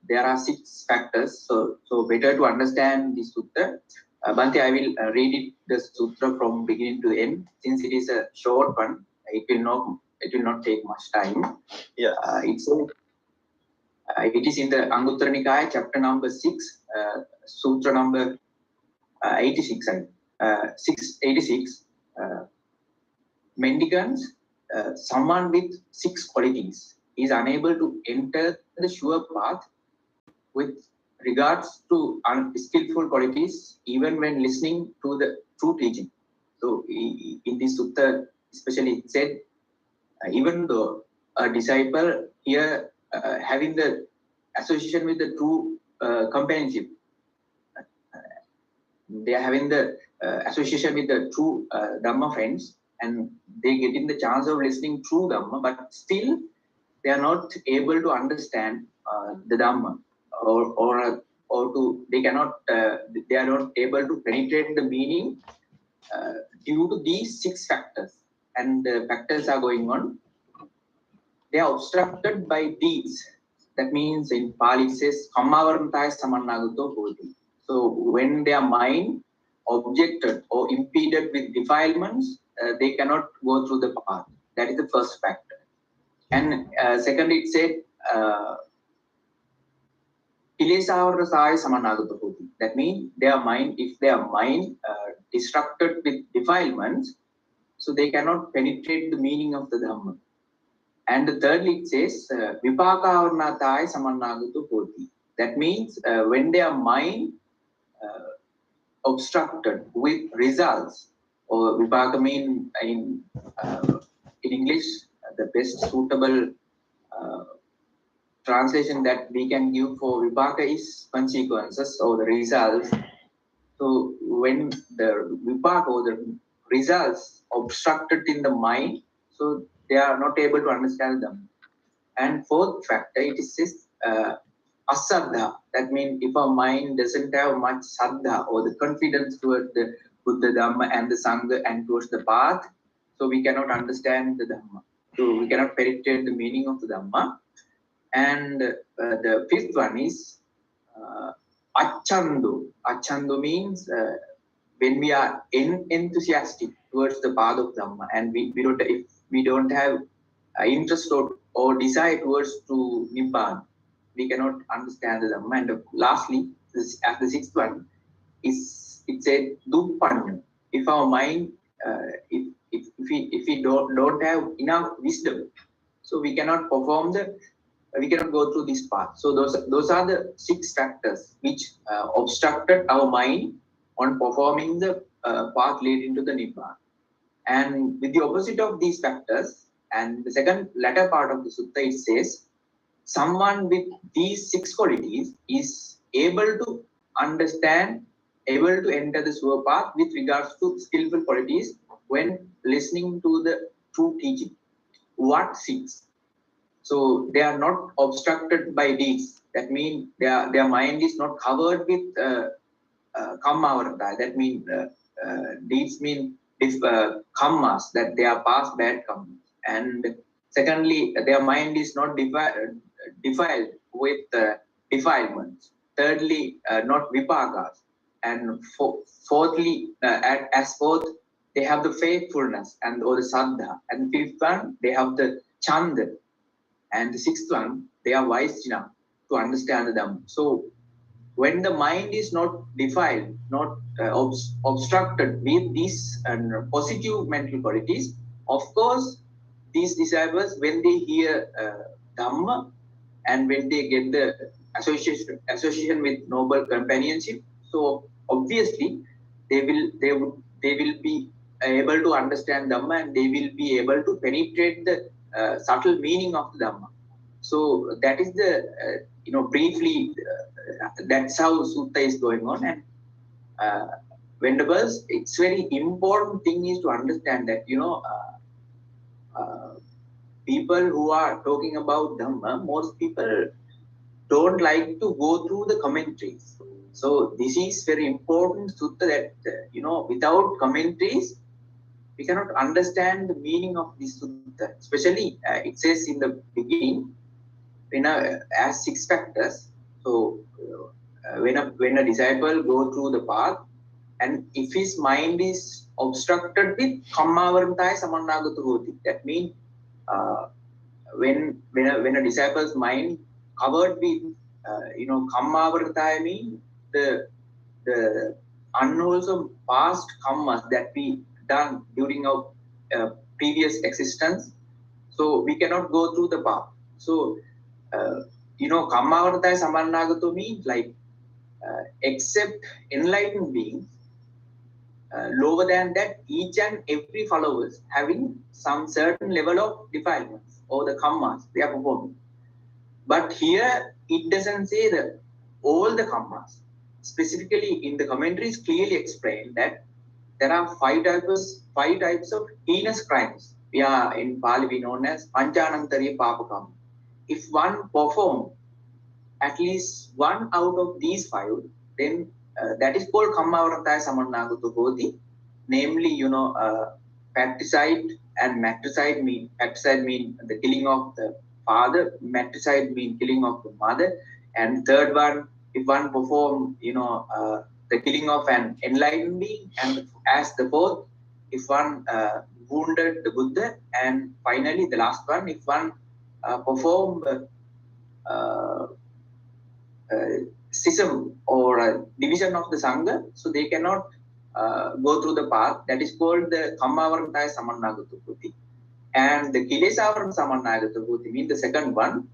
there are 6 factors. So better to understand the sutta. Bhante, I will read it the sutra from beginning to end. Since it is a short one, it will not take much time. Yes. It is in the Anguttara Nikaya, chapter number 6, sutra number 86. 686. Mendicants, someone with 6 qualities is unable to enter the sure path with regards to unskillful qualities, even when listening to the true teaching. So in this sutta, especially it said, even though a disciple here having the association with the true companionship, they are having the association with the true Dhamma friends, and they getting the chance of listening true Dhamma, but still they are not able to understand the Dhamma, or to they are not able to penetrate the meaning due to these 6 factors. And the factors are going on. They are obstructed by deeds. That means in Pali it says Kammavarantaya Samannagato Bodhi. So when their mind objected or impeded with defilements, they cannot go through the path. That is the first factor. And second, it said Kilesāvarasāya Samannagato Bodhi. That means if their mind distracted with defilements, so they cannot penetrate the meaning of the Dhamma. And thirdly, it says Vipākāvaranatāya Samannagato Bodhi. That means when their mind obstructed with results, or vipaka mean in English, the best suitable translation that we can give for vipaka is consequences or the results. So when the vipaka or the results obstructed in the mind, so they are not able to understand them. And fourth factor, it is asaddha. That means if our mind doesn't have much saddha or the confidence towards the Buddha, Dhamma and the Sangha and towards the path, so we cannot understand the Dhamma. So we cannot penetrate the meaning of the Dhamma. And the fifth one is achando. Achando means when we are enthusiastic towards the path of Dhamma, and if we don't have interest or desire towards to Nibbana, we cannot understand the Dhamma. And lastly, as the sixth one, is it said duppanya. If our mind, if we don't have enough wisdom, so we cannot we cannot go through this path. So those are the 6 factors which obstructed our mind on performing the path leading to the Nibbana. And with the opposite of these factors, and the second latter part of the sutta, it says, someone with these 6 qualities is able to understand, able to enter the Sura path with regards to skillful qualities when listening to the true teaching. What 6? So they are not obstructed by deeds. That means their mind is not covered with kammavarata. That means deeds mean kammas, that they are past bad kammas. And secondly, their mind is not defiled with defilements. Thirdly, not vipakas. And fourthly, as fourth, they have the faithfulness or the saddha. And fifth one, they have the chanda. And the sixth one, they are wise enough to understand them. So when the mind is not defiled, not obstructed with these positive mental qualities, of course, these disciples, when they hear Dhamma and when they get the association with noble companionship, so obviously they will be able to understand Dhamma, and they will be able to penetrate the subtle meaning of the Dhamma. So that is the briefly that's how sutta is going on. And Vendables, it's very important thing is to understand that people who are talking about Dhamma, most people don't like to go through the commentaries. So this is very important sutta that without commentaries we cannot understand the meaning of this sutta. Especially it says in the beginning, as 6 factors. So So when a disciple go through the path, and if his mind is obstructed with kammavarantaya samannagatu hoti, that means when a disciple's mind covered with kammavarantaya means the unwholesome past karmas that we done during our previous existence, so we cannot go through the path. So kammavarantaya samannagatu means like except enlightened beings, lower than that, each and every followers having some certain level of defilements or the kammas they are performing. But here it doesn't say that all the kammas. Specifically in the commentaries clearly explained that there are five types of heinous crimes. We are in Pali we known as Panchanantariya Papakam. If one perform at least one out of these five, then that is called kammavarantaya samannagatu hoti. Namely, patricide and matricide mean the killing of the father, matricide mean killing of the mother, and third one, if one perform, the killing of an enlightened being, and as the fourth, if one wounded the Buddha, and finally the last one, if one perform uh, schism or a division of the Sangha, so they cannot go through the path. That is called the Kammavarantaya Samannagatu. And the Kilesavaranta Samannagatu means the second one.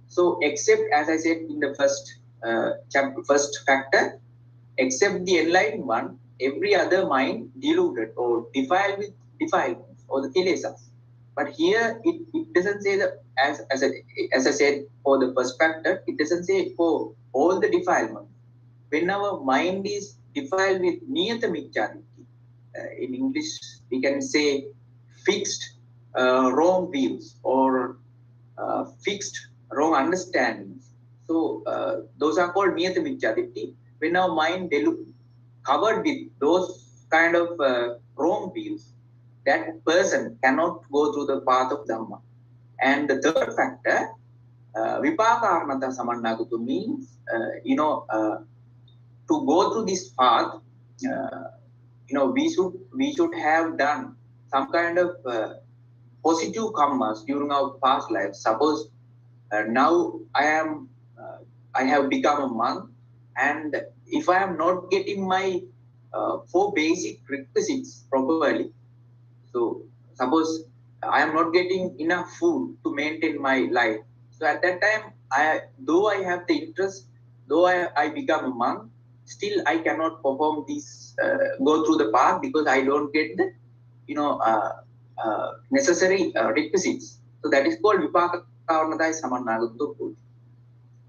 So, except as I said in the first factor, except the enlightened one, every other mind deluded or defiled with defilements or the Kilesas. But here it doesn't say that as I said for the first factor, it doesn't say for all the defilements. When our mind is defiled with niyata micchaditi, in English we can say fixed wrong views or fixed wrong understandings. So those are called niyata micchaditi. When our mind covered with those kind of wrong views, that person cannot go through the path of Dhamma. And the third factor, Vipaka Samannagatu means, to go through this path, we should have done some kind of positive karmas during our past life. Suppose now I have become a monk, and if I am not getting my four basic requisites properly, so suppose I am not getting enough food to maintain my life. So at that time, though I have the interest, though I become a monk, still I cannot perform this, go through the path because I don't get the, necessary requisites. So that is called Vipaka Kavanadai Samannagatu.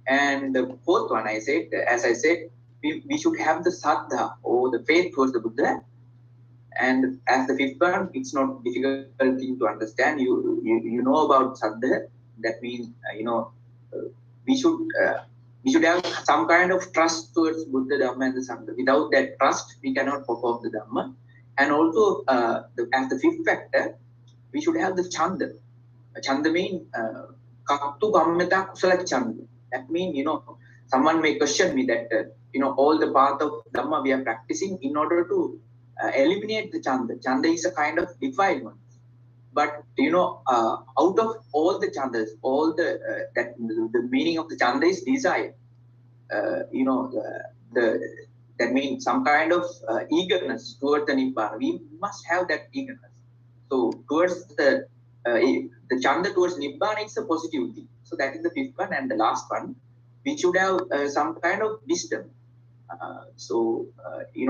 And the fourth one, as I said, we should have the saddha or the faith towards the Buddha. And as the fifth one, it's not difficult thing to understand. You know about saddha. That means we should have some kind of trust towards Buddha, Dhamma, and the Sangha. Without that trust, we cannot perform the Dhamma. And also, as the fifth factor, we should have the chanda. Chanda means kattu kammeta kusala chanda. That means someone may question me that all the path of Dhamma we are practicing in order to eliminate the chanda. Chanda is a kind of defilement. But out of all the chandas, all the meaning of the chanda is desire. That means some kind of eagerness towards the nibbana. We must have that eagerness. So towards the chanda towards nibbana, it's a positivity. So that is the fifth one, and the last one. We should have some kind of wisdom. In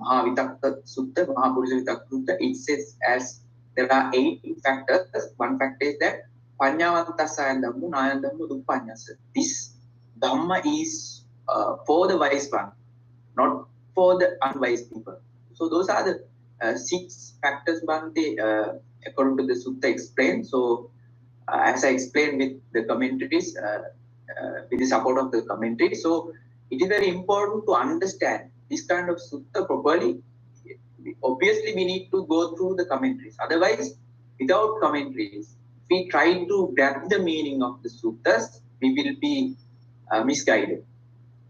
Mahavitakka Sutta, Mahapurusha Vitakka Sutta, it says as there are 8 factors. One factor is that Panyavantasaya Dhammu, Naya Dhammu, Duppanyasa. This Dhamma is for the wise one, not for the unwise people. So those are the 6 factors Bhante, according to the Sutta explained. So as I explained with the commentaries, with the support of the commentary. So it is very important to understand this kind of sutta properly. Obviously, we need to go through the commentaries. Otherwise, without commentaries, if we try to grab the meaning of the suttas, we will be misguided.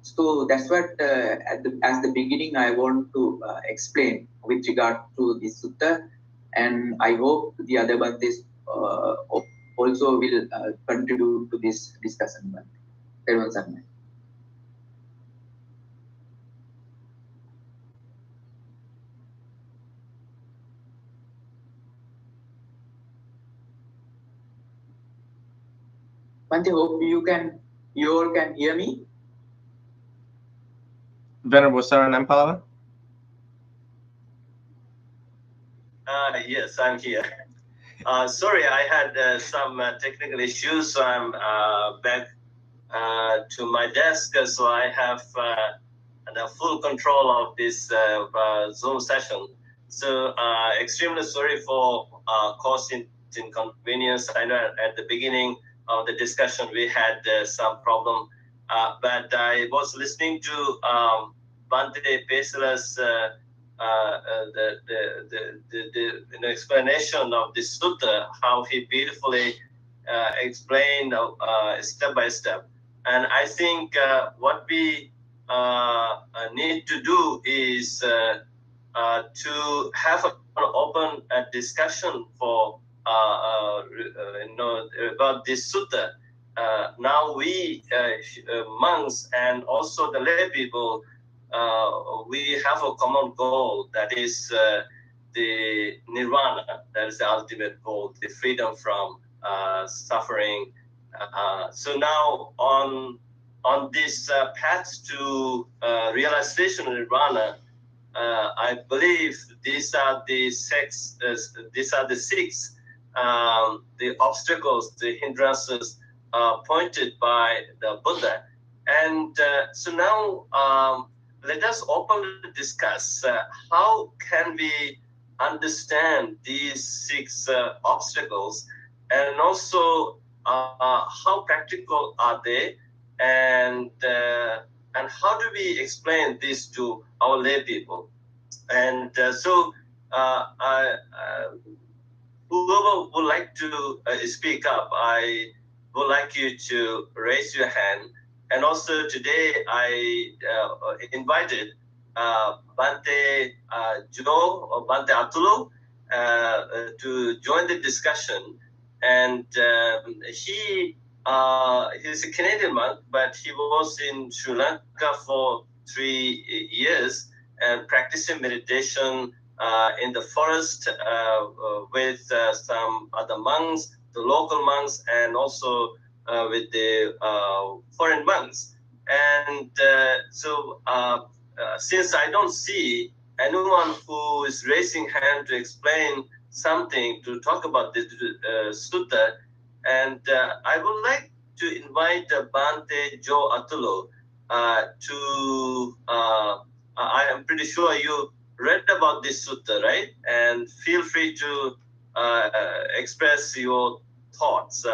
So that's what as the beginning I want to explain with regard to this sutta, and I hope the other Bhantes also will contribute to this discussion. Everyone, sir. Bhante, hope you all can hear me. Venerable Saranampala? Yes, I'm here. Sorry, I had some technical issues, so I'm back to my desk, so I have the full control of this Zoom session. So extremely sorry for causing inconvenience. I know at the beginning of the discussion we had some problem, but I was listening to Bhante Pesala's the explanation of this sutta, how he beautifully explained step by step. And I think what we need to do is to have an open discussion for about this sutta. Now we monks and also the lay people, we have a common goal, that is the nirvana, that is the ultimate goal, the freedom from suffering. So now on this path to realization of nirvana, I believe these are the six the obstacles, the hindrances pointed by the Buddha. And so now let us openly discuss how can we understand these six obstacles, and also how practical are they, and how do we explain this to our lay people. And whoever would like to speak up, I would like you to raise your hand. And also today I invited Bhante Joe or Bhante Atulo to join the discussion. And he's a Canadian monk, but he was in Sri Lanka for 3 years and practicing meditation in the forest with some other monks, the local monks, and also with the foreign monks. And since I don't see anyone who is raising hand to explain something, to talk about this sutta, and I would like to invite Bhante Joe Atulo to I am pretty sure you read about this sutta, right? And feel free to express your thoughts,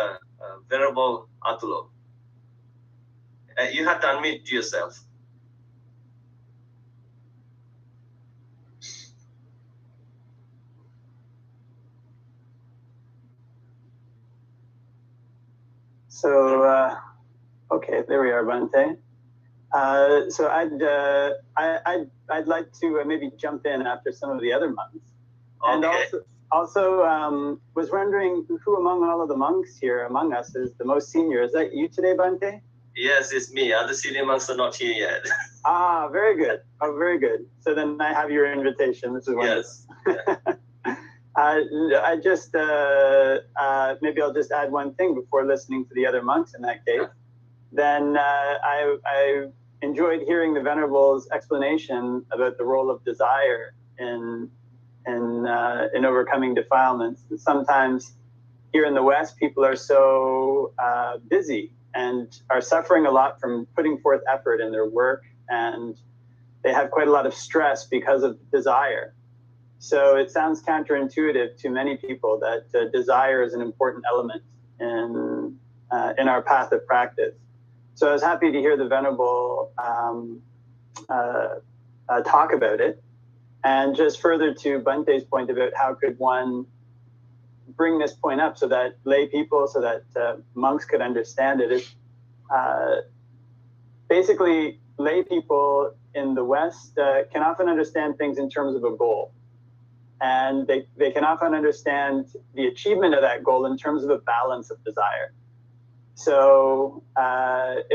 Venerable Atulo. You have to unmute yourself. So, okay, there we are, Bhante. So I'd like to maybe jump in after some of the other monks, okay. And also was wondering who among all of the monks here among us is the most senior. Is that you today, Bhante? Yes, it's me. Other senior monks are not here yet. Ah, very good. Oh, very good. So then I have your invitation. This is wonderful. Yes. I just maybe I'll just add one thing before listening to the other monks in that case. Then I enjoyed hearing the Venerable's explanation about the role of desire in overcoming defilements. And sometimes here in the West, people are so busy and are suffering a lot from putting forth effort in their work, and they have quite a lot of stress because of desire. So it sounds counterintuitive to many people that desire is an important element in our path of practice. So I was happy to hear the Venerable talk about it. And just further to Bhante's point about how could one bring this point up so that lay people, so that monks could understand it, basically lay people in the West can often understand things in terms of a goal. And they can often understand the achievement of that goal in terms of a balance of desire. So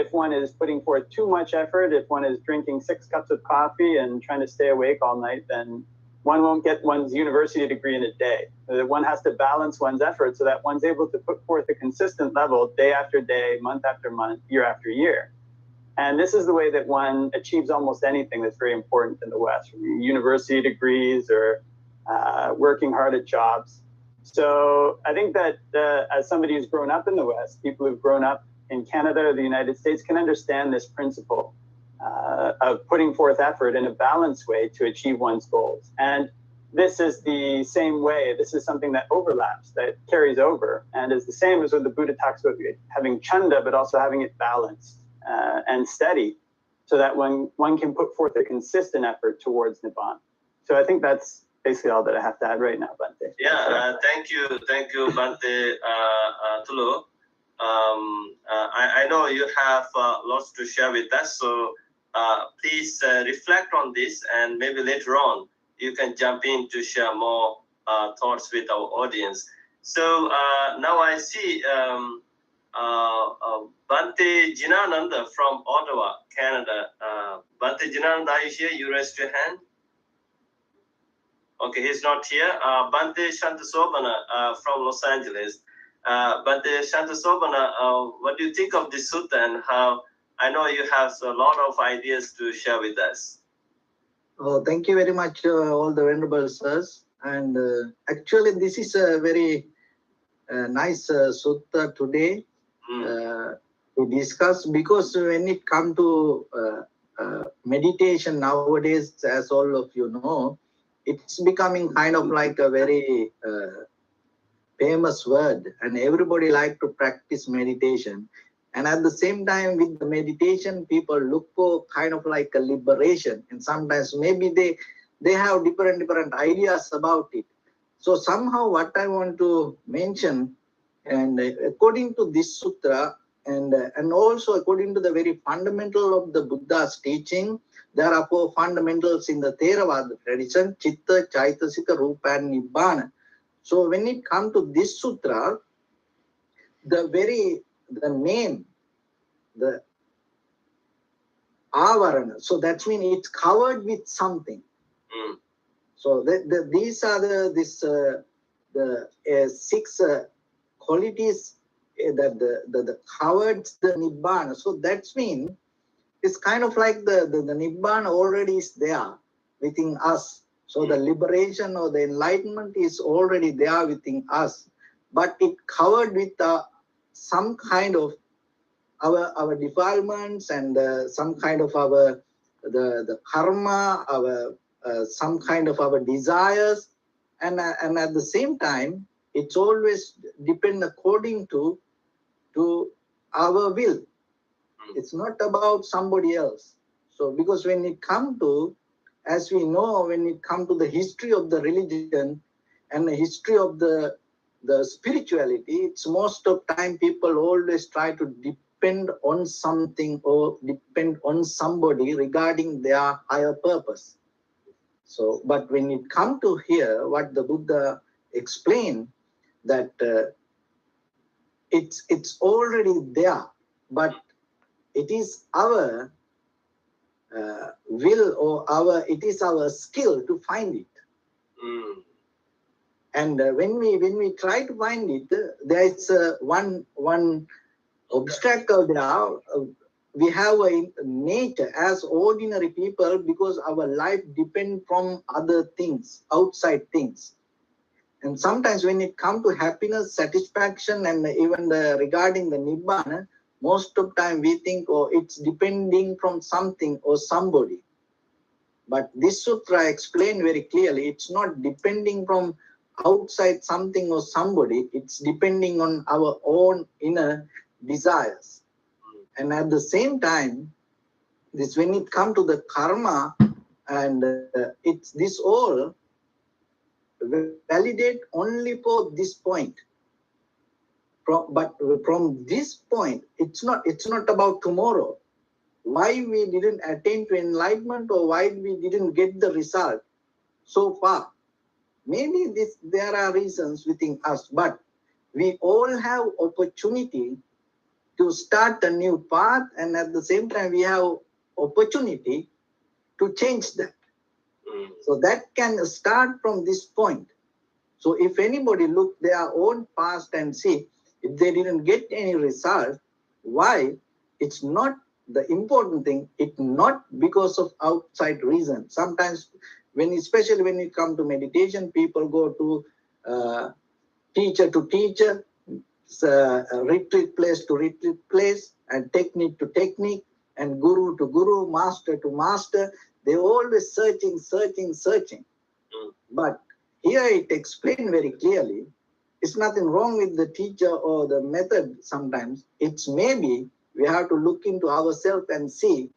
if one is putting forth too much effort, if one is drinking 6 cups of coffee and trying to stay awake all night, then one won't get one's university degree in a day. One has to balance one's effort so that one's able to put forth a consistent level day after day, month after month, year after year. And this is the way that one achieves almost anything that's very important in the West, university degrees or working hard at jobs. So I think that as somebody who's grown up in the West, people who've grown up in Canada or the United States can understand this principle of putting forth effort in a balanced way to achieve one's goals. And this is the same way, this is something that overlaps, that carries over, and is the same as what the Buddha talks about having chanda, but also having it balanced and steady, so that one can put forth a consistent effort towards Nibbana. So I think that's basically all that I have to add right now, Bante. Yeah, thank you, Bante Tulu. I know you have lots to share with us, so please reflect on this, and maybe later on you can jump in to share more thoughts with our audience. So now I see Bante Jinananda from Ottawa, Canada. Bante Jinananda, are you here? You raised your hand. Okay, he's not here. Bante Shantasobana from Los Angeles. Bante Shantasobana, what do you think of this sutta, and how I know you have a lot of ideas to share with us? Oh, thank you very much, all the venerable sirs. And actually, this is a very nice sutta today to discuss, because when it comes to meditation nowadays, as all of you know, it's becoming kind of like a very famous word, and everybody like to practice meditation. And at the same time, with the meditation, people look for kind of like a liberation, and sometimes maybe they have different ideas about it. So somehow what I want to mention, and according to this sutra, and also according to the very fundamental of the Buddha's teaching, there are 4 fundamentals in the Theravada tradition: Chitta, Chaitasika, Rupa, and Nibbana. So when it comes to this sutra, the name, the avarana, so that means it's covered with something. So these are the 6 qualities that the covered the Nibbana. So that means it's kind of like the Nibbana already is there within us. So the liberation or the enlightenment is already there within us, but it covered with some kind of our defilements and some kind of our the karma, our some kind of our desires, and at the same time, it's always depend according to our will. It's not about somebody else. So because when it comes to, as we know, when it comes to the history of the religion and the history of the spirituality, it's most of time people always try to depend on something or depend on somebody regarding their higher purpose. So, but when it comes to here, what the Buddha explained, that it's already there, but it is our will or it is our skill to find it. And when we try to find it, there is one obstacle there. We have a nature as ordinary people, because our life depends from other things, outside things. And sometimes when it comes to happiness, satisfaction, and even regarding the Nibbana, most of the time we think, oh, it's depending from something or somebody. But this sutra explained very clearly, it's not depending from outside something or somebody, it's depending on our own inner desires. And at the same time, this when it comes to the karma, and it's this all validate only for this point. But from this point, it's not about tomorrow. why we didn't attain to enlightenment or why we didn't get the result so far. Maybe there are reasons within us, but we all have opportunity to start a new path, and at the same time we have opportunity to change that. So that can start from this point. So if anybody look their own past and see if they didn't get any result, why? It's not the important thing. It's not because of outside reason. Sometimes especially when you come to meditation, people go to teacher to teacher, retreat place to retreat place, and technique to technique, and guru to guru, master to master. They're always searching. But here it explained very clearly, it's nothing wrong with the teacher or the method sometimes. It's maybe we have to look into ourselves and see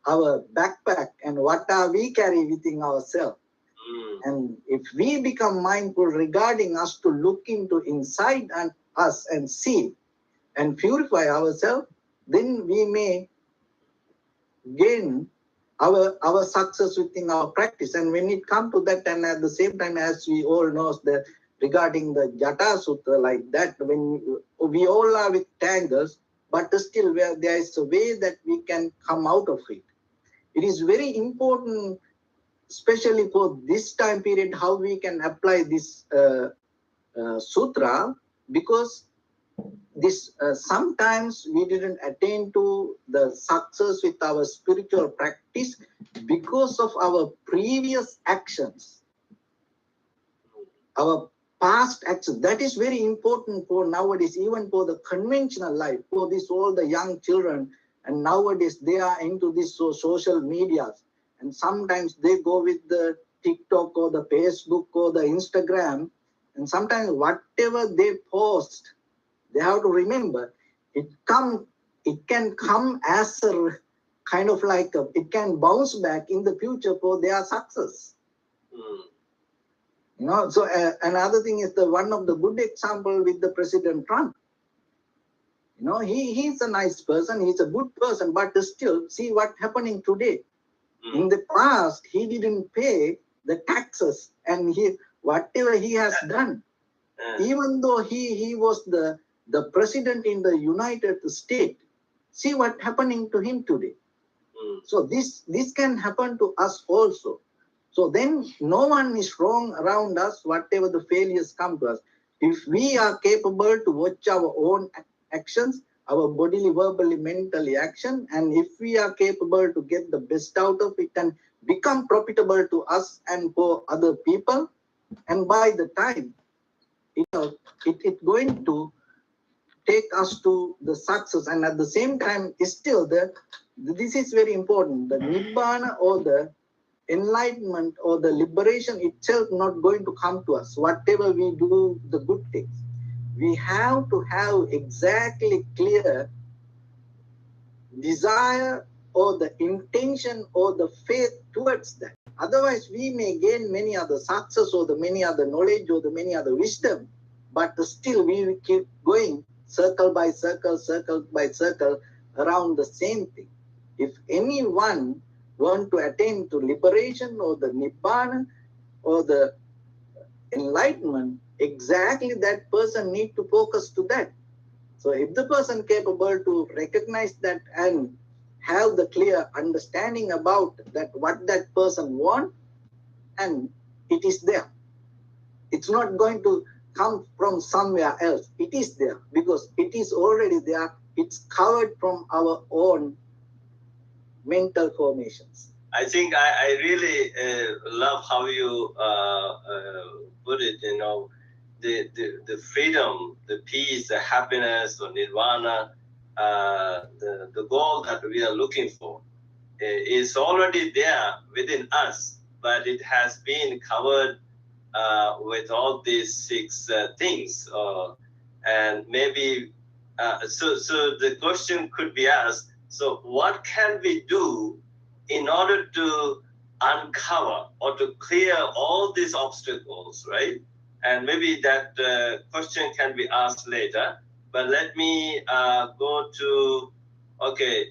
our backpack and what are we carry within ourselves. And if we become mindful regarding us to look into inside and us and see and purify ourselves, then we may gain our success within our practice. And when it comes to that, and at the same time, as we all know that regarding the Jata Sutra, like that, when we all are with tangles, but still there is a way that we can come out of it. It is very important, especially for this time period, how we can apply this sutra, because this sometimes we didn't attain to the success with our spiritual practice because of our previous actions, our past actions. That is very important for nowadays, even for the conventional life, for this all the young children. And nowadays they are into this social medias, and sometimes they go with the TikTok or the Facebook or the Instagram, and sometimes whatever they post, they have to remember it can come as a kind of like it can bounce back in the future for their success. So another thing is one of the good example with the President Trump. He's a nice person, he's a good person, but still see what happening today. In the past, he didn't pay the taxes, and whatever he has done, even though he was the president in the United States, see what happening to him today. So this can happen to us also. So then no one is wrong around us, whatever the failures come to us. If we are capable to watch our own actions, our bodily, verbally, mentally action, and if we are capable to get the best out of it and become profitable to us and for other people, and by the time, it's going to take us to the success. And at the same time, still this is very important, the Nibbana or the enlightenment or the liberation itself not going to come to us, whatever we do the good things. We have to have exactly clear desire or the intention or the faith towards that. Otherwise, we may gain many other success or the many other knowledge or the many other wisdom, but still we will keep going circle by circle around the same thing. If anyone want to attain to liberation or the Nibbana or the enlightenment, exactly that person need to focus to that. So if the person capable to recognize that and have the clear understanding about that, what that person want, and it is there. It's not going to come from somewhere else. It is there because it is already there. It's covered from our own mental formations. I think I really love how you put it, the freedom, the peace, the happiness, or nirvana, the goal that we are looking for is already there within us, but it has been covered with all these six things. And maybe, so the question could be asked, so what can we do in order to uncover or to clear all these obstacles, right? And maybe that question can be asked later. But let me go to, okay,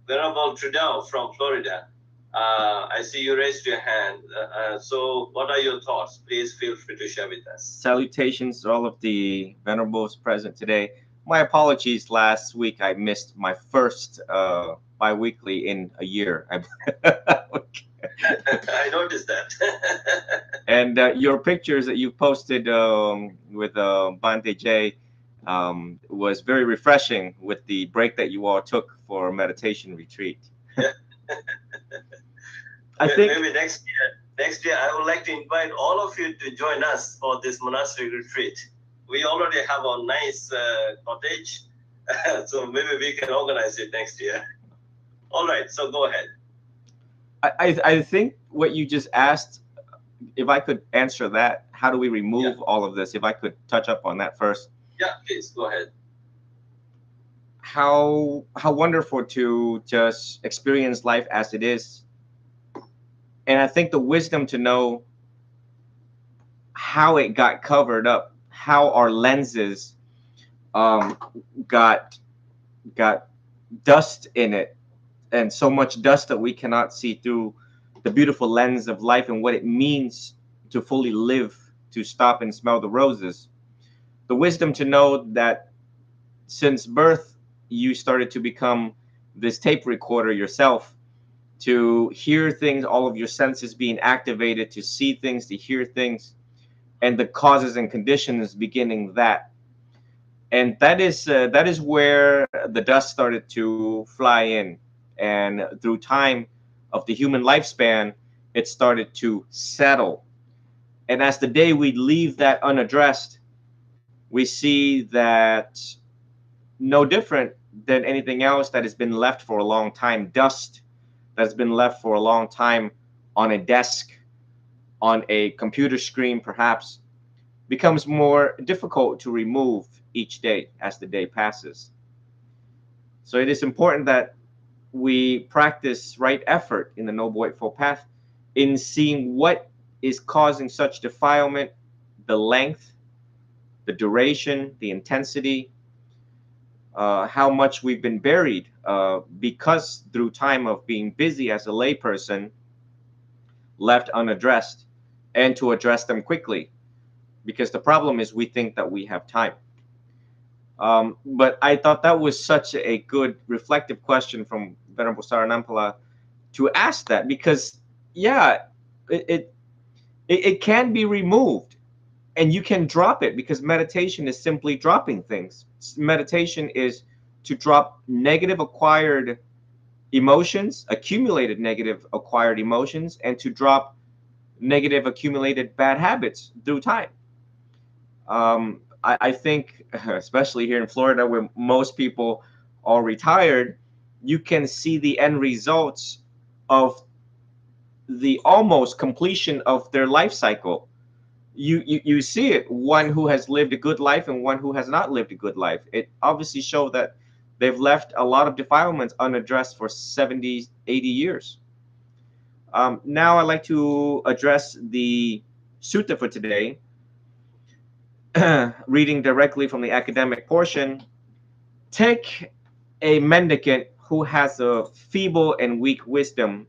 Venerable Trudeau from Florida. I see you raised your hand. So what are your thoughts? Please feel free to share with us. Salutations to all of the venerables present today. My apologies, last week I missed my first bi-weekly in a year. I noticed that. And your pictures that you posted with Bante J was very refreshing with the break that you all took for a meditation retreat. I think maybe next year I would like to invite all of you to join us for this monastery retreat. We already have a nice cottage, so maybe we can organize it next year. All right, so go ahead. I think what you just asked, if I could answer that, how do we remove all of this? If I could touch up on that first. Yeah, please go ahead. How wonderful to just experience life as it is. And I think the wisdom to know how it got covered up, how our lenses got dust in it, and so much dust that we cannot see through the beautiful lens of life and what it means to fully live, to stop and smell the roses. The wisdom to know that since birth, you started to become this tape recorder yourself, to hear things, all of your senses being activated, to see things, to hear things, and the causes and conditions beginning that. And that is where the dust started to fly in. And through time of the human lifespan, it started to settle. And as the day we leave that unaddressed, we see that no different than anything else that has been left for a long time. Dust that's been left for a long time on a desk, on a computer screen perhaps, becomes more difficult to remove each day as the day passes. So it is important that we practice right effort in the Noble Eightfold Path in seeing what is causing such defilement, the length, the duration, the intensity, how much we've been buried because through time of being busy as a layperson, left unaddressed, and to address them quickly. Because the problem is we think that we have time. But I thought that was such a good reflective question from Venerable Saranampala to ask that, because yeah, it can be removed and you can drop it, because meditation is simply dropping things. Meditation is to drop negative acquired emotions, accumulated negative acquired emotions, and to drop negative accumulated bad habits through time. I think, especially here in Florida, where most people are retired, you can see the end results of the almost completion of their life cycle. You see it, one who has lived a good life and one who has not lived a good life. It obviously shows that they've left a lot of defilements unaddressed for 70, 80 years. Now I'd like to address the sutta for today, reading directly from the academic portion. Take a mendicant who has a feeble and weak wisdom,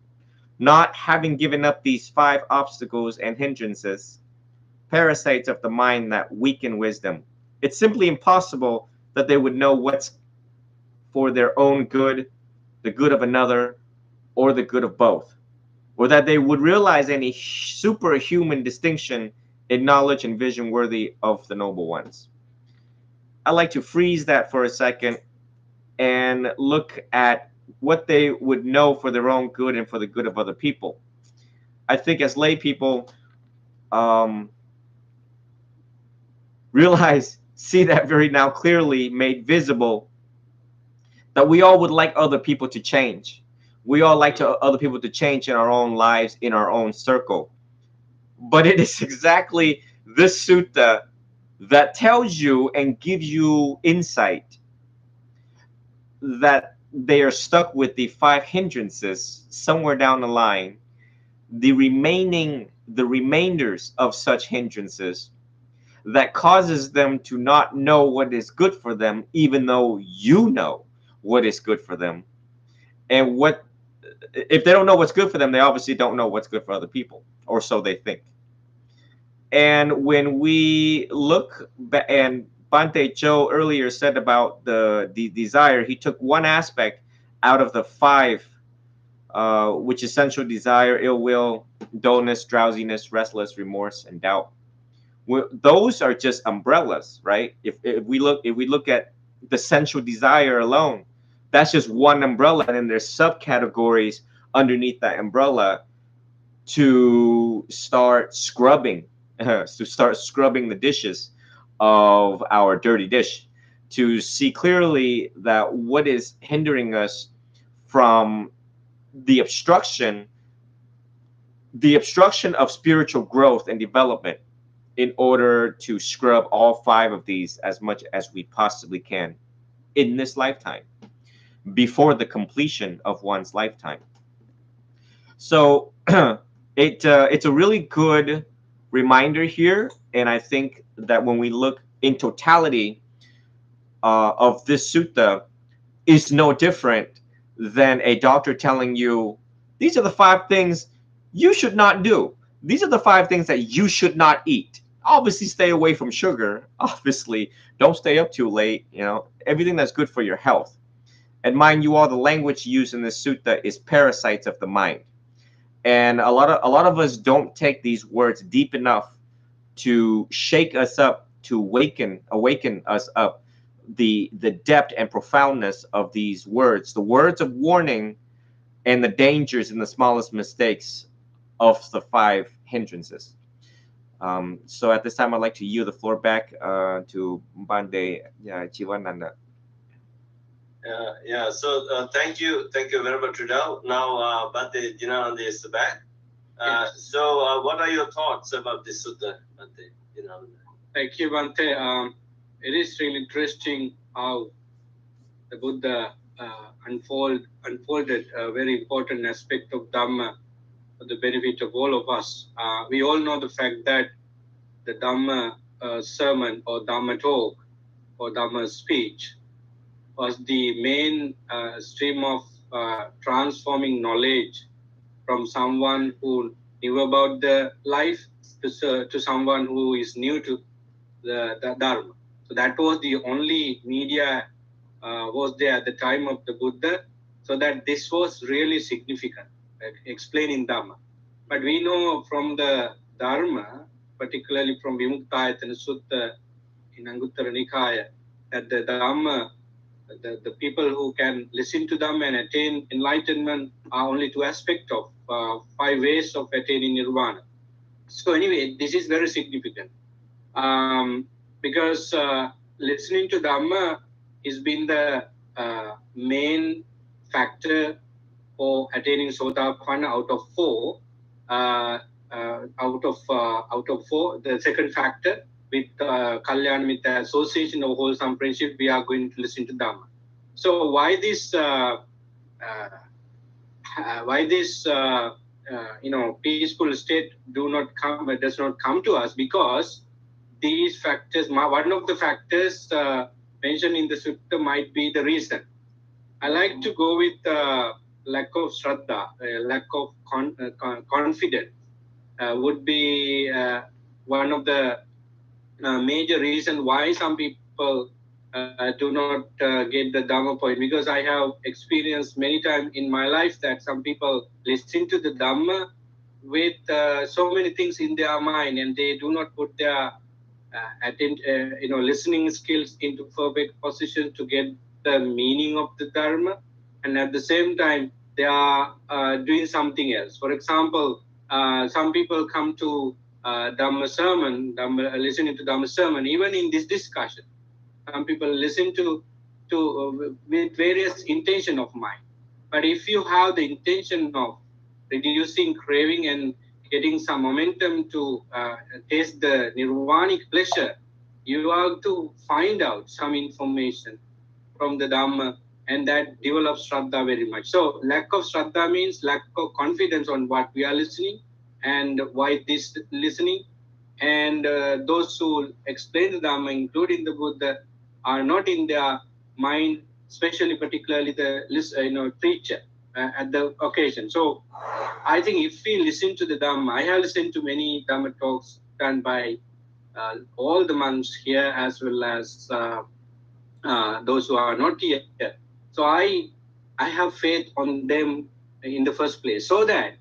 not having given up these 5 obstacles and hindrances, parasites of the mind that weaken wisdom. It's simply impossible that they would know what's for their own good, the good of another, or the good of both, or that they would realize any superhuman distinction in knowledge and vision worthy of the noble ones. I'd like to freeze that for a second and look at what they would know for their own good and for the good of other people. I think as lay people, see that very now clearly made visible, that we all would like other people to change. We all like other people to change in our own lives, in our own circle. But it is exactly this sutta that tells you and gives you insight that they are stuck with the 5 hindrances somewhere down the line, the remainders of such hindrances that causes them to not know what is good for them, even though you know what is good for them. And what if they don't know what's good for them? They obviously don't know what's good for other people, or so they think. And when we look back, and Bante Cho earlier said about the desire, he took one aspect out of the five, which is sensual desire, ill will, dullness, drowsiness, restless, remorse, and doubt. Those are just umbrellas, right? If we look at the sensual desire alone, that's just one umbrella, and then there's subcategories underneath that umbrella to start scrubbing, the dishes of our dirty dish, to see clearly that what is hindering us from the obstruction of spiritual growth and development, in order to scrub all five of these as much as we possibly can in this lifetime, before the completion of one's lifetime. So it's a really good reminder here, and I think that when we look in totality of this sutta, is no different than a doctor telling you, these are the five things you should not do. These are the five things that you should not eat. Obviously, stay away from sugar. Obviously, don't stay up too late. You know, everything that's good for your health. And mind you, all the language used in this sutta is parasites of the mind. And a lot of us don't take these words deep enough to shake us up, to awaken us up, the depth and profoundness of these words, the words of warning, and the dangers and the smallest mistakes of the five hindrances. So at this time, I'd like to yield the floor back to Bande Chivananda. So thank you very much, Ridao. Now, Bante Dinananda is back. So what are your thoughts about this sutta, Bante Dinananda? Thank you, Bante. It is really interesting how the Buddha unfolded a very important aspect of Dhamma for the benefit of all of us. We all know the fact that the Dhamma sermon or Dhamma talk or Dhamma speech was the main stream of transforming knowledge from someone who knew about the life to someone who is new to the Dharma. So that was the only media was there at the time of the Buddha, so that this was really significant, explaining Dhamma. But we know from the Dharma, particularly from Vimuktayatana Sutta in Anguttara Nikaya, that the Dhamma, the people who can listen to Dhamma and attain enlightenment are only two aspects of five ways of attaining nirvana. So anyway, this is very significant because listening to Dhamma has been the main factor for attaining Sotapanna out of four. Out of four, the second factor with Kalyana Mitra association of wholesome friendship, we are going to listen to Dhamma. So why this peaceful state does not come to us? Because these factors, one of the factors mentioned in the sutta might be the reason. I like to go with lack of shraddha, lack of confidence would be one of the major reason why some people do not get the Dhamma point. Because I have experienced many times in my life that some people listen to the Dhamma with so many things in their mind, and they do not put their listening skills into perfect position to get the meaning of the Dharma, and at the same time they are doing something else. For example, some people come to Dhamma sermon, listening to Dhamma sermon, even in this discussion. Some people listen to with various intention of mind. But if you have the intention of reducing craving and getting some momentum to taste the nirvanic pleasure, you have to find out some information from the Dhamma, and that develops Shraddha very much. So lack of Shraddha means lack of confidence on what we are listening and why this listening. And those who explain the Dhamma, including the Buddha, are not in their mind, especially particularly the preacher. at the occasion. So I think if we listen to the Dhamma, I have listened to many Dhamma talks done by all the monks here as well as those who are not here. So I have faith on them in the first place, so that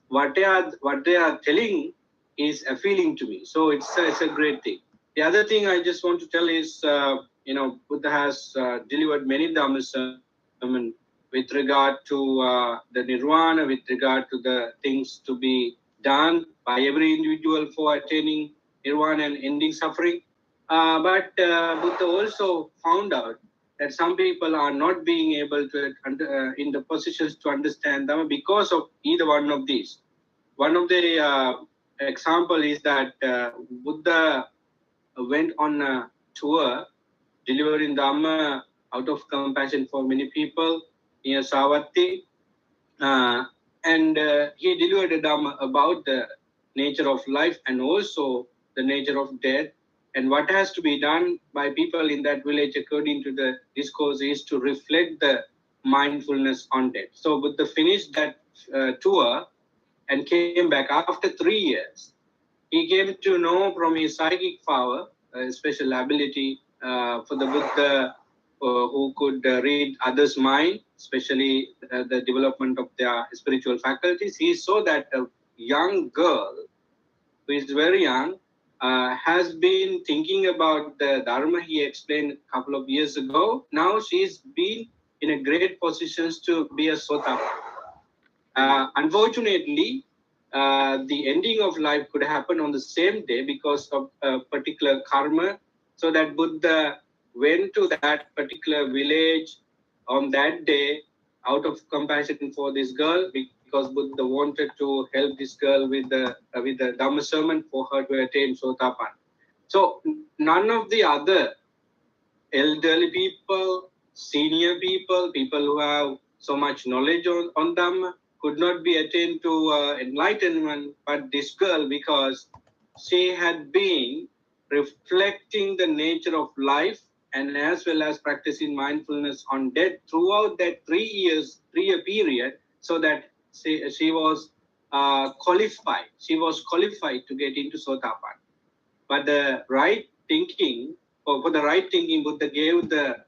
what they are telling is appealing to me. So it's a great thing. The other thing I just want to tell is, Buddha has delivered many Dhamma sermons with regard to the nirvana, with regard to the things to be done by every individual for attaining nirvana and ending suffering. But Buddha also found out that some people are not being able to, in the positions to understand Dhamma because of either one of these. One of the example is that Buddha went on a tour delivering Dhamma out of compassion for many people near Savatthi. And he delivered a Dhamma about the nature of life and also the nature of death. And what has to be done by people in that village, according to the discourse, is to reflect the mindfulness on death. So Buddha finished that tour and came back after 3 years. He came to know from his psychic power, a special ability for the Buddha who could read others' mind, especially the development of their spiritual faculties. He saw that a young girl who is very young has been thinking about the Dharma he explained a couple of years ago. Now she's been in a great position to be a Sotapa. Unfortunately, the ending of life could happen on the same day because of a particular karma. So that Buddha went to that particular village on that day out of compassion for this girl, because Buddha wanted to help this girl with the Dhamma sermon for her to attain Sotapan. So none of the other elderly people, senior people, people who have so much knowledge on Dhamma could not be attained to enlightenment, but this girl, because she had been reflecting the nature of life and as well as practicing mindfulness on death throughout that 3-year period, so that she was qualified. She was qualified to get into Sotapan. But the right thinking, for the right thinking, Buddha gave the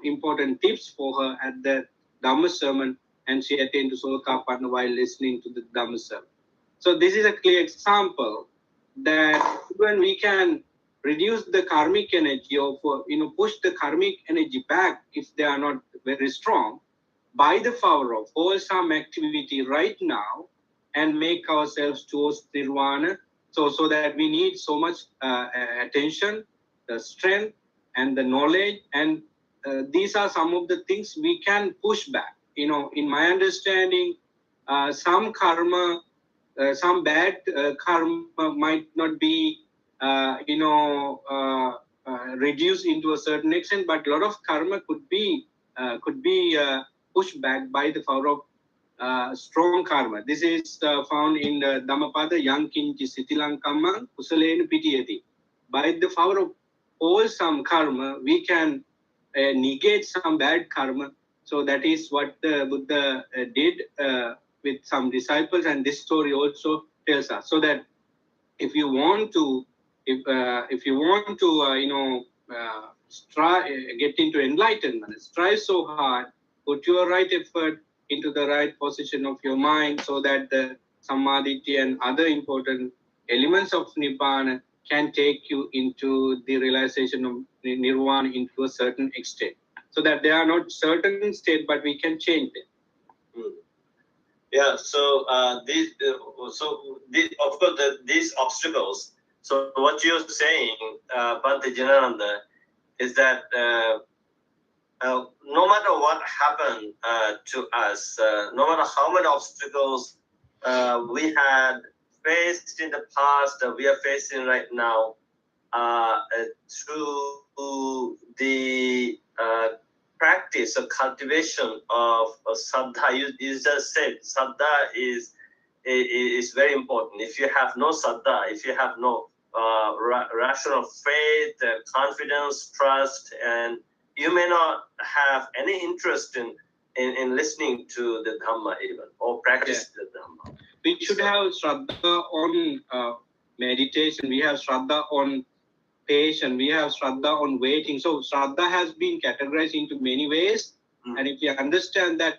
important tips for her at the Dhamma sermon, and she attained to Sotapanna while listening to the Dhamma sermon. So this is a clear example that when we can reduce the karmic energy, or push the karmic energy back if they are not very strong, by the power of wholesome activity right now, and make ourselves towards nirvana. So that we need so much attention, the strength, and the knowledge, and these are some of the things we can push back. In my understanding, some karma, some bad karma might not be, reduced into a certain extent, but a lot of karma could be pushed back by the power of strong karma. This is found in the Dhammapada, yang kinchi sitilang kammang kusalena pitiyati. By the power of wholesome karma, we can negate some bad karma. So that is what the Buddha did with some disciples, and this story also tells us. So that if you want to, get into enlightenment, strive so hard, put your right effort into the right position of your mind, so that the samadhi and other important elements of nibbana can take you into the realization of nirvana into a certain extent. So that they are not certain state, but we can change them. Yeah. So these of course these obstacles. So what you're saying, Bhante Janananda, is that no matter what happened to us, no matter how many obstacles we had faced in the past, we are facing right now, through the practice or cultivation of saddha. You just said saddha is very important. If you have no saddha, if you have no rational faith, confidence, trust, and you may not have any interest in listening to the Dhamma even, or practice the Dhamma. We should have Shraddha on meditation, we have Shraddha on patience, we have Shraddha on waiting. So Shraddha has been categorized into many ways. And if you understand that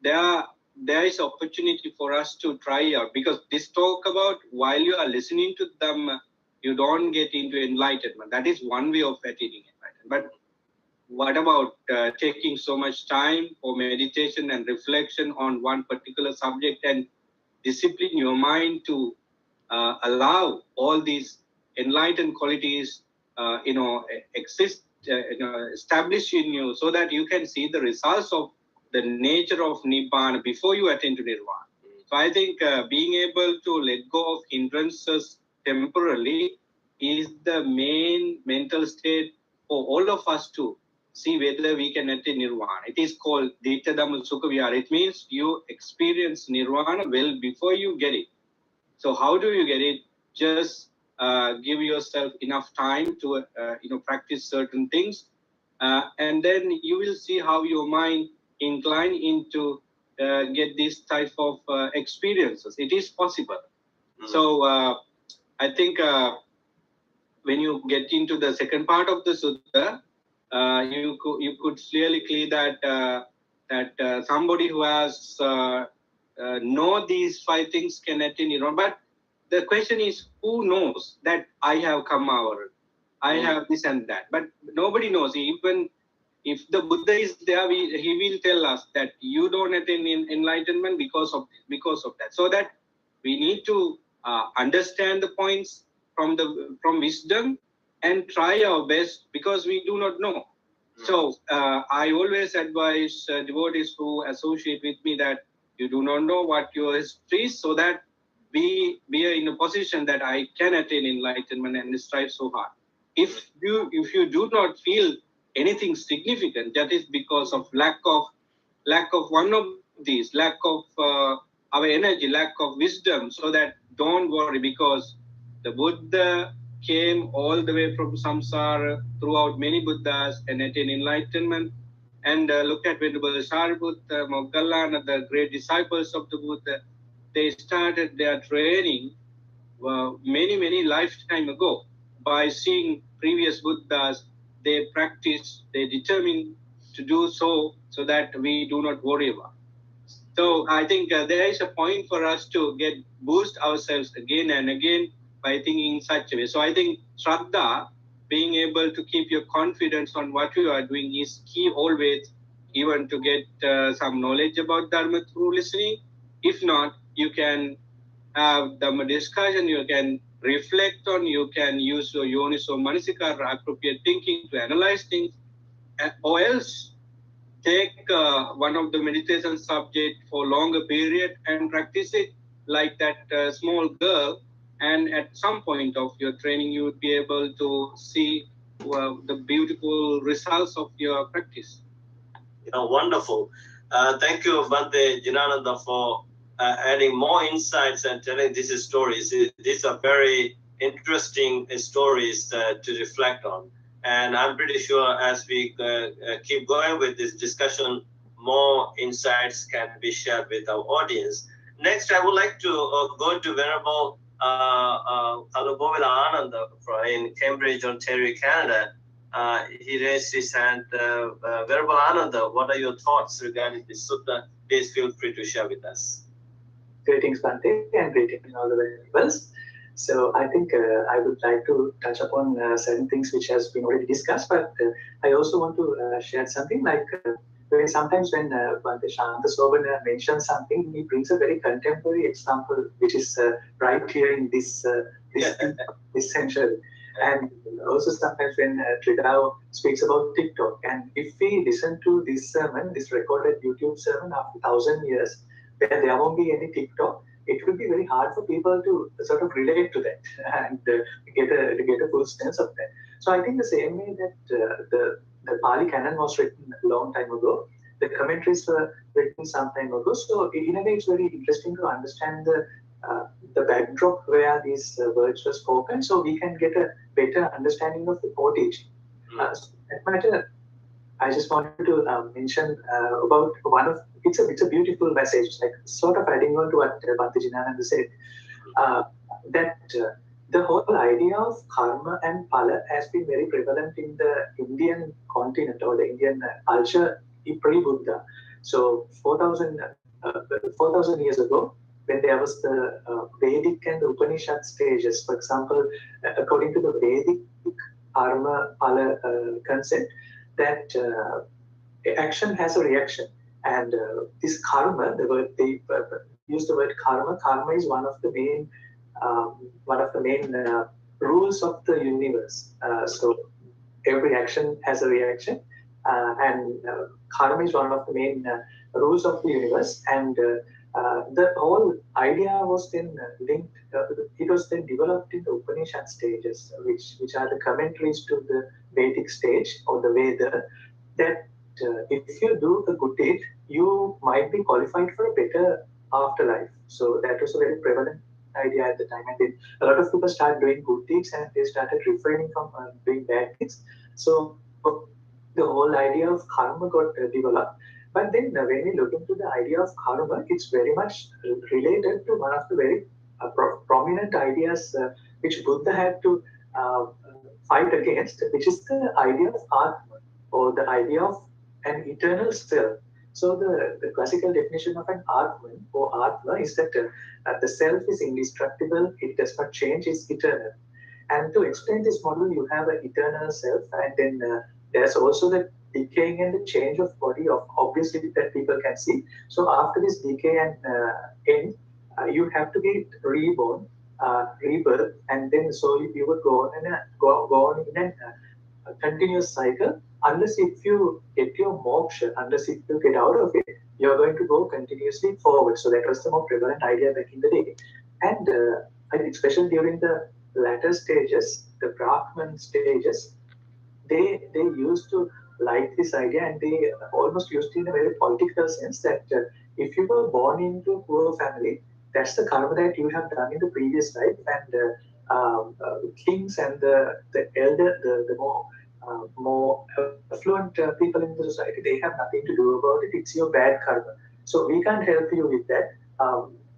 there is opportunity for us to try out, because this talk about while you are listening to Dhamma, you don't get into enlightenment. That is one way of attaining enlightenment. But what about taking so much time for meditation and reflection on one particular subject and discipline your mind to allow all these enlightened qualities, exist, establish in you, so that you can see the results of the nature of Nibbana before you attain to Nirvana. So I think being able to let go of hindrances temporarily is the main mental state for all of us to see whether we can attain Nirvana. It is called Ditta Dhamma Sukha Vihara. It means you experience Nirvana well before you get it. So how do you get it? Just give yourself enough time to practice certain things, and then you will see how your mind incline into get this type of experiences. It is possible. So I think when you get into the second part of the sutta, you could clearly see that somebody who has know these 5 things can attain Nirvana. But the question is, who knows that I have Kamma, I have this and that? But nobody knows. Even if the Buddha is there, he will tell us that you don't attain enlightenment because of that. So that we need to understand the points from wisdom and try our best, because we do not know. So I always advise devotees who associate with me that you do not know what your history is, so that we are in a position that I can attain enlightenment and strive so hard. If you do not feel anything significant, that is because of lack of one of these, lack of our energy, lack of wisdom. So that don't worry, because the Buddha came all the way from samsara throughout many Buddhas and attained enlightenment. And look at Venerable Sariputta, Moggallana, the great disciples of the Buddha. They started their training many lifetime ago by seeing previous Buddhas. They practice, they determine to do so that we do not worry about. So I think there is a point for us to boost ourselves again and again by thinking in such a way. So I think Shraddha, being able to keep your confidence on what you are doing, is key always, even to get some knowledge about Dharma through listening. If not, you can have Dhamma discussion, you can reflect on, you can use your yoniso manasikara, appropriate thinking to analyze things, or else take one of the meditation subject for longer period and practice it like that small girl, and at some point of your training you would be able to see the beautiful results of your practice. Wonderful. Thank you, Bhante Jinananda, for adding more insights and telling these stories. These are very interesting stories to reflect on. And I'm pretty sure as we keep going with this discussion, more insights can be shared with our audience. Next, I would like to go to Venerable Kalubovila Ananda in Cambridge, Ontario, Canada. He raised his hand. Venerable Ananda, what are your thoughts regarding this sutta? Please feel free to share with us. Greetings, Bhante, and greetings all the Venerable. So I think I would like to touch upon certain things which has been already discussed, but I also want to share something like sometimes when Bhante Shanta Sobana mentions something, he brings a very contemporary example, which is right here in this century. And also sometimes when Tridao speaks about TikTok, and if we listen to this sermon, this recorded YouTube sermon after 1,000 years, where there won't be any TikTok, it will be very hard for people to sort of relate to that and get a full sense of that. So I think the same way that the Pali Canon was written a long time ago, the commentaries were written some time ago. So in a way, it's very interesting to understand the backdrop where these words were spoken, so we can get a better understanding of the core teaching. So that matter, I just wanted to mention about one of it's a beautiful message, like sort of adding on to what Bhante Jinananda said, that the whole idea of karma and phala has been very prevalent in the Indian continent or the Indian culture pre-Buddha. So 4,000 years ago, when there was the Vedic and Upanishad stages, for example, according to the Vedic karma phala concept, that action has a reaction, and this karma, the word they use the word karma. Karma is one of the main rules of the universe. So every action has a reaction, and karma is one of the main rules of the universe. And the whole idea was then linked. It was then developed in the Upanishad stages, which are the commentaries to the Vedic stage or the Veda. That if you do a good deed, you might be qualified for a better afterlife. So that was a very prevalent idea at the time, and then a lot of people started doing good deeds and they started refraining from doing bad things. So the whole idea of karma got developed. But then when we look into the idea of karma, it's very much related to one of the very prominent ideas which Buddha had to fight against, which is the idea of Atma, or the idea of an eternal self. So the classical definition of an Atman or Atma is that the self is indestructible, it does not change, it's eternal. And to explain this model, you have an eternal self, and then there's also the decaying and the change of body, of obviously that people can see. So after this decay and end, you have to be reborn, rebirth, and then so you would go on in a continuous cycle, unless if you get your moksha, unless if you get out of it, you're going to go continuously forward. So that was the more prevalent idea back in the day. And I think especially during the latter stages, the Brahman stages, they used to like this idea, and they almost used it in a very political sense that if you were born into a poor family, that's the karma that you have done in the previous life, and kings and the elder, the more affluent people in the society, they have nothing to do about it. It's your bad karma. So we can't help you with that.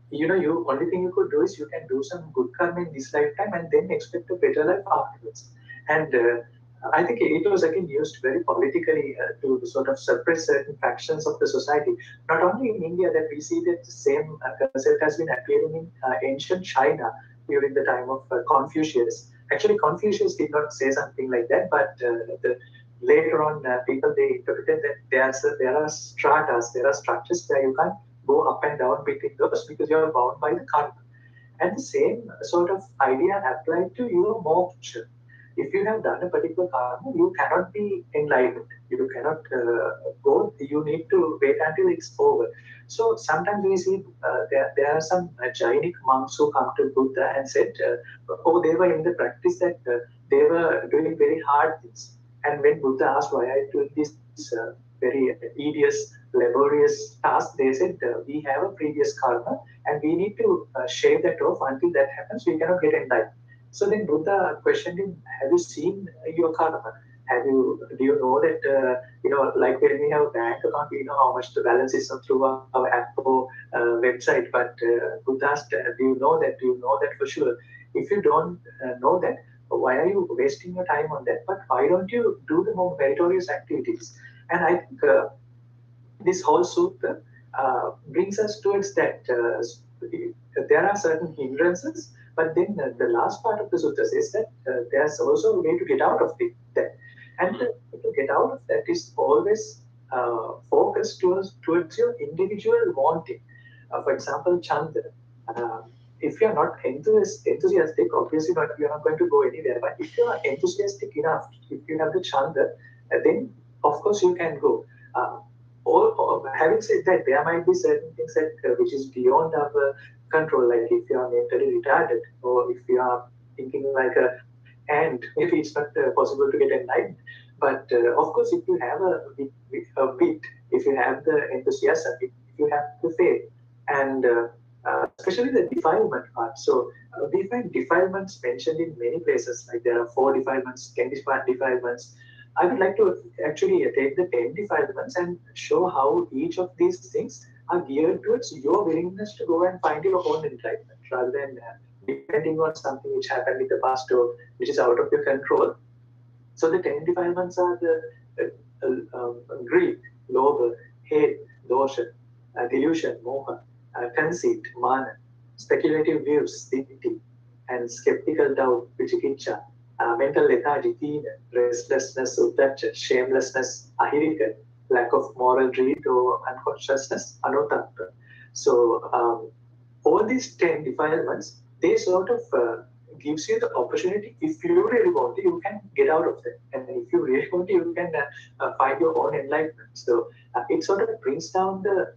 You only thing you could do is you can do some good karma in this lifetime and then expect a better life afterwards. And I think it was again used very politically to sort of suppress certain factions of the society. Not only in India, that we see that the same concept has been appearing in ancient China during the time of Confucius. Actually, Confucius did not say something like that, but later on, people they interpreted that there are stratas, there are structures where you can't go up and down between those because you are bound by the karma. And the same sort of idea applied to your moksha. If you have done a particular karma, you cannot be enlightened. You cannot go. You need to wait until it's over. So sometimes we see there are some Jainic monks who come to Buddha and said, they were in the practice that they were doing very hard things. And when Buddha asked why are you doing this very tedious, laborious task, they said, we have a previous karma and we need to shave that off. Until that happens, we cannot get enlightened. So then Buddha questioned him, have you seen your karma? Do you know that, like when we have a bank account, we know how much the balance is through our app or website. But Buddha asked, do you know that for sure? If you don't know that, why are you wasting your time on that? But why don't you do the more meritorious activities? And I think this whole sutta brings us towards that there are certain hindrances, but then the last part of the sutta says that there's also a way to get out of that. And to get out of that is always focused towards your individual wanting. For example, chanda. If you're not enthusiastic, obviously you're not going to go anywhere. But if you are enthusiastic enough, if you have the chanda, then of course you can go. Or having said that, there might be certain things that which is beyond our control, like if you are mentally retarded or if you are thinking like a ant, maybe it's not possible to get enlightened. But of course, if you have a bit, if you have the enthusiasm, if you have the faith, and especially the defilement part. So we find defilements mentioned in many places, like there are 4 defilements, 10 defilements. I would like to actually take the 10 defilements and show how each of these things are geared towards your willingness to go and find your own enlightenment rather than depending on something which happened in the past or which is out of your control. So the 10 defilements are the greed, lobha, hate, dosha, delusion, moha, conceit, mana, speculative views, ditti, and skeptical doubt, vichikicha, mental lethargy, thina, restlessness, uddhacha, shamelessness, ahirika, lack of moral dread or unconsciousness, anuttapta. So all these 10 defilements, they sort of gives you the opportunity, if you really want to, you can get out of it. And if you really want to, you can find your own enlightenment. So it sort of brings down the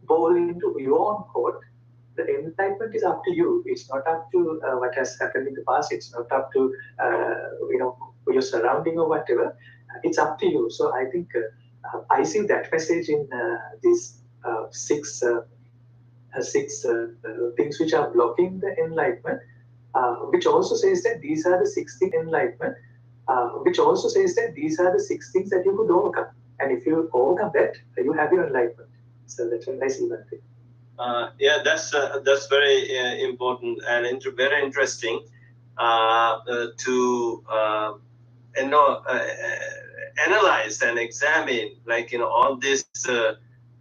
ball into your own court. The enlightenment is up to you. It's not up to what has happened in the past. It's not up to your surrounding or whatever. It's up to you. So I think I see that message in these six things which are blocking the enlightenment, which also says that these are the 6 things enlightenment, which also says that these are the 6 things that you could overcome. And if you overcome that, you have your enlightenment. So that's what I see one thing. Yeah, that's very important and very interesting to analyze and examine, like all these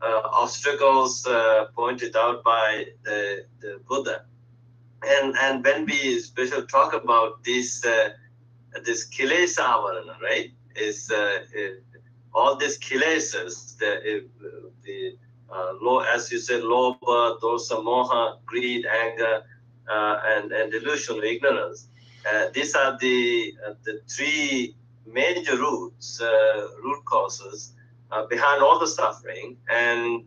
obstacles pointed out by the Buddha, and when we especially talk about this kilesa avarana, right? Is all these kilesas, the as you said, lobha, dosa, moha, greed, anger, and delusion, ignorance. These are the 3 major root causes behind all the suffering. And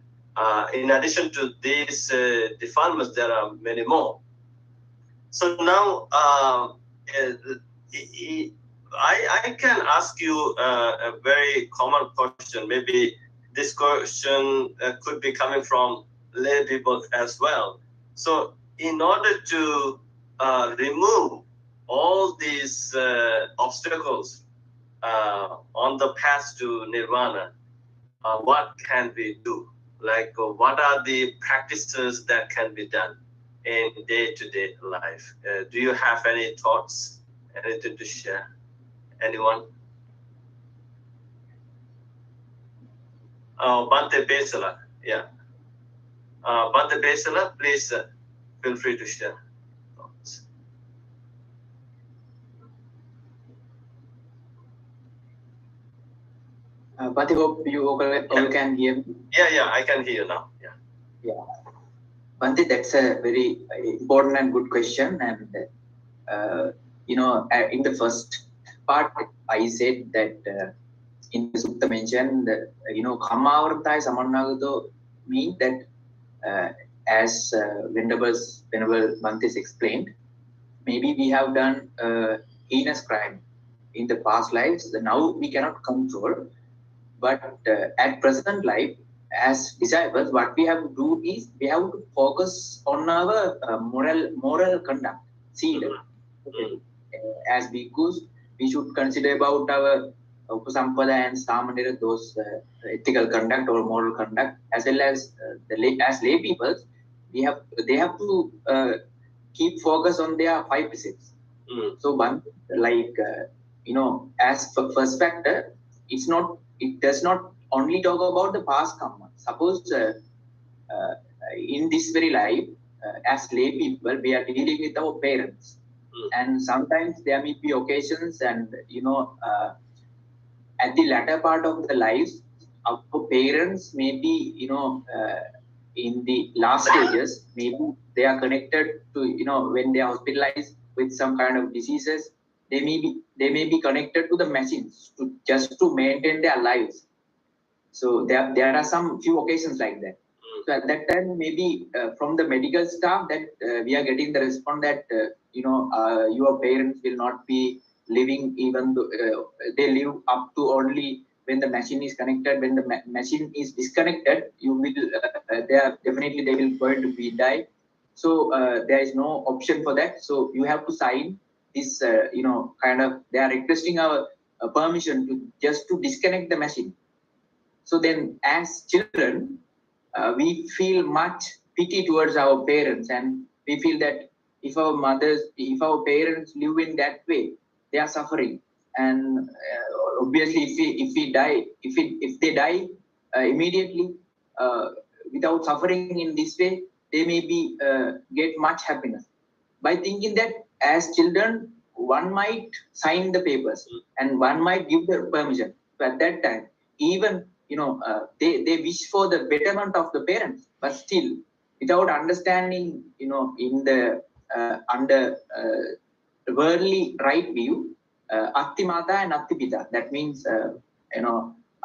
in addition to these defilements, there are many more. So now I can ask you a very common question. Maybe this question could be coming from lay people as well. So in order to remove all these obstacles on the path to nirvana, what can we do? Like, what are the practices that can be done in day-to-day life? Do you have any thoughts, anything to share? Anyone? Bante Besala, yeah. Bante Besala, please feel free to share thoughts. But I hope you all can hear me. Yeah, I can hear you now. Yeah. Bante, that's a very important and good question. And in the first part, I said that in the Sutta mentioned, Kamavartai Samannagado mean that as Venerable Bante explained, maybe we have done heinous crime in the past lives that now we cannot control. But at present life, as disciples, what we have to do is we have to focus on our moral conduct. See, as bhikkhus, we should consider about our upasampada and samanera, those ethical conduct or moral conduct, as well as as lay people, they have to keep focus on their 5 precepts. So one, as first factor, it does not only talk about the past karma. Suppose in this very life, as lay people, we are dealing with our parents. And sometimes there may be occasions and, at the latter part of the lives, our parents may be, in the last stages, maybe they are connected to, when they are hospitalized with some kind of diseases, they may be connected to the machines just to maintain their lives. So there are some few occasions like that. So at that time, maybe from the medical staff that we are getting the response that your parents will not be living, even though they live up to only when the machine is connected. When the machine is disconnected, you will they will going to be die. So there is no option for that. So you have to sign is kind of they are requesting our permission to just to disconnect the machine. So then, as children, we feel much pity towards our parents, and we feel that if our parents live in that way, they are suffering. And obviously, if they die immediately without suffering in this way, they may be get much happiness. By thinking that as children, one might sign the papers and one might give the permission. So at that time, even they wish for the betterment of the parents, but still without understanding, in the under worldly right view, Atti Mata and Atti Pita. That means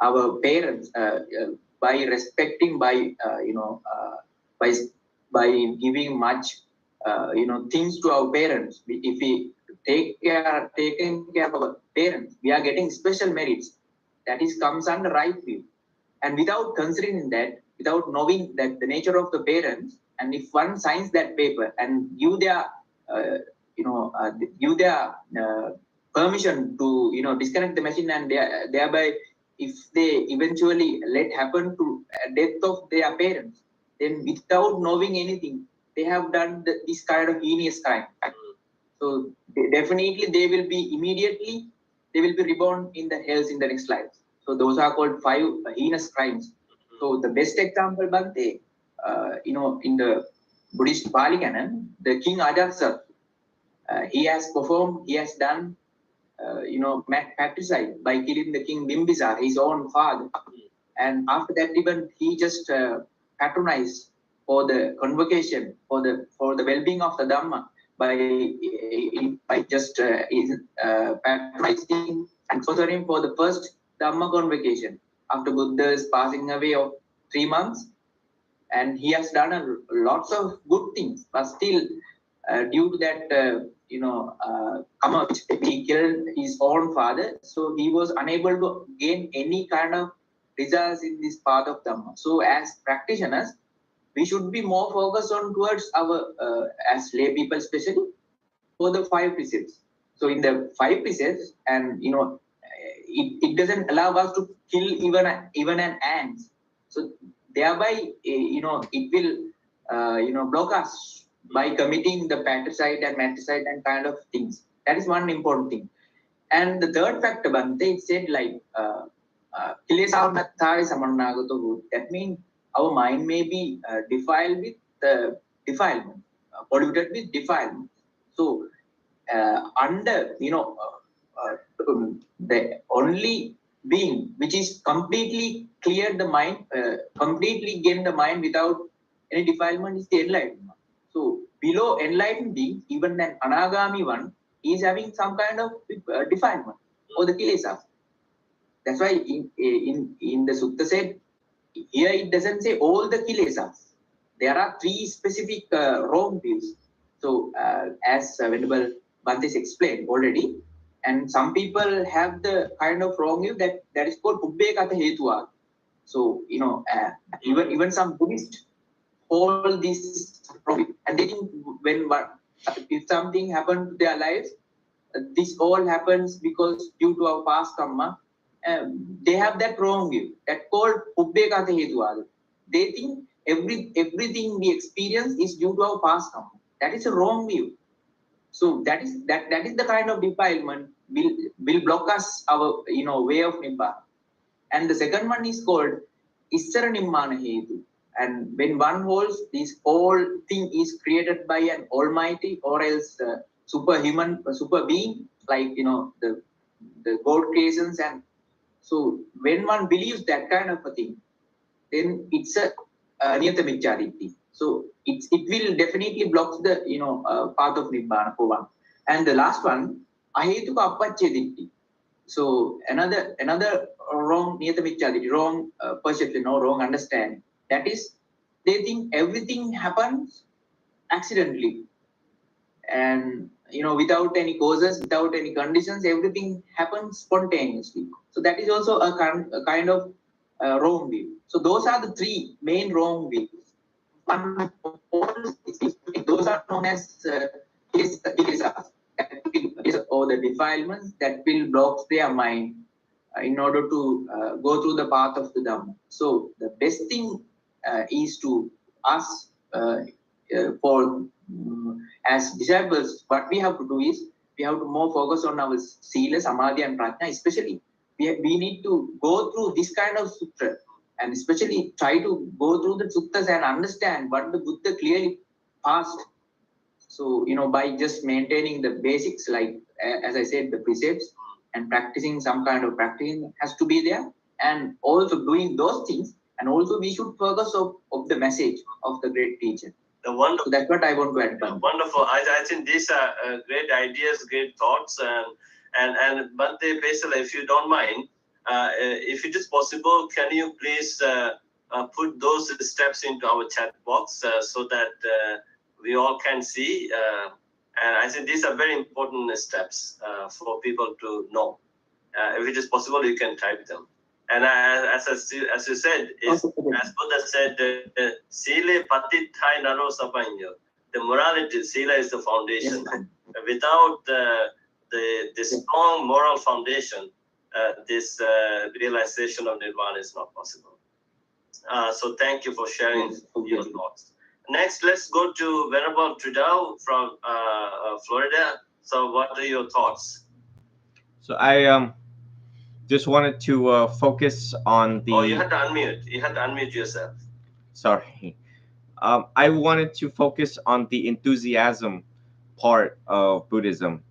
our parents by respecting, by giving much things to our parents. If we taking care of our parents, we are getting special merits. That is comes under right view. And without considering that, without knowing that the nature of the parents, and if one signs that paper and give their permission to disconnect the machine, and thereby if they eventually let happen to death of their parents, then without knowing anything, they have done this kind of heinous crime. So definitely they will be reborn in the hells in the next life. So those are called 5 heinous crimes. So the best example, Bhante, in the Buddhist Pali Canon, the King Ajatsattu, he has done patricide by killing the King Bimbisara, his own father. And after that, even he just patronized for the convocation, for the well-being of the Dhamma by just patronizing and sponsoring for the first Dhamma convocation after Buddha's passing away of 3 months. And he has done lots of good things, but still due to that he killed his own father, so he was unable to gain any kind of results in this path of Dhamma. So as practitioners, we should be more focused on towards our as lay people, especially for the 5 precepts. So in the 5 precepts, and it doesn't allow us to kill even an ant. So thereby it will block us by committing the patricide and matricide and kind of things. That is one important thing. And the third factor, Bhante, it said like that means our mind may be defiled with defilement, polluted with defilement. So under the only being which is completely cleared the mind, completely gain the mind without any defilement is the enlightenment. So below enlightened being, even an anagami one is having some kind of defilement or the kilesas. That's why in the sutta said, here it doesn't say all the kilesas. There are 3 specific wrong views. So as Venerable Bhantes explained already, and some people have the kind of wrong view that is called Ubbekata Hetuva. So even some Buddhists hold this wrong, and they think if something happened to their lives, this all happens because due to our past karma. They have that wrong view that called Ubbekata Hetuva. They think everything we experience is due to our past karma. That is a wrong view. So that is the kind of defilement will block us our way of nibbana. And the second one is called Issara Nimmana Hetu. And when one holds this whole thing is created by an almighty or else superhuman, super being, like the God creations, and so when one believes that kind of a thing, then it's a niyata miccariti. So it will definitely block the path of nibbana for one. And the last one, ahetuka appaccheditti. So another wrong niyata miccariti, wrong perception or wrong understanding. That is, they think everything happens accidentally, and without any causes, without any conditions, everything happens spontaneously. So that is also a kind of wrong view. So those are the 3 main wrong views. Those are known as kilesas. or the defilements that will block their mind in order to go through the path of the Dhamma. So the best thing is to us for as disciples, what we have to do is we have to more focus on our sila, samadhi, and prajna. Especially, we need to go through this kind of sutra, and especially try to go through the suttas and understand what the Buddha clearly passed. So, by just maintaining the basics, like as I said, the precepts, and practicing some kind of practicing has to be there, and also doing those things, and also we should focus of the message of the great teacher. Wonderful. So that's what I want to add. Wonderful. I think these are great ideas, great thoughts, and Bhante Pesala, if you don't mind, if it is possible, can you please put those steps into our chat box so that we all can see? And I think these are very important steps for people to know. If it is possible, you can type them. And as you said, as Buddha said, Sile Patithai Naro Sapanyo. The morality, Sila is the foundation. Yes. Without the strong moral foundation, this realization of Nirvana is not possible. So thank you for sharing your thoughts. Next, let's go to Venerable Trudeau from Florida. So what are your thoughts? So I just wanted to focus on the... Oh, you had to unmute. You had to unmute yourself. Sorry. I wanted to focus on the enthusiasm part of Buddhism,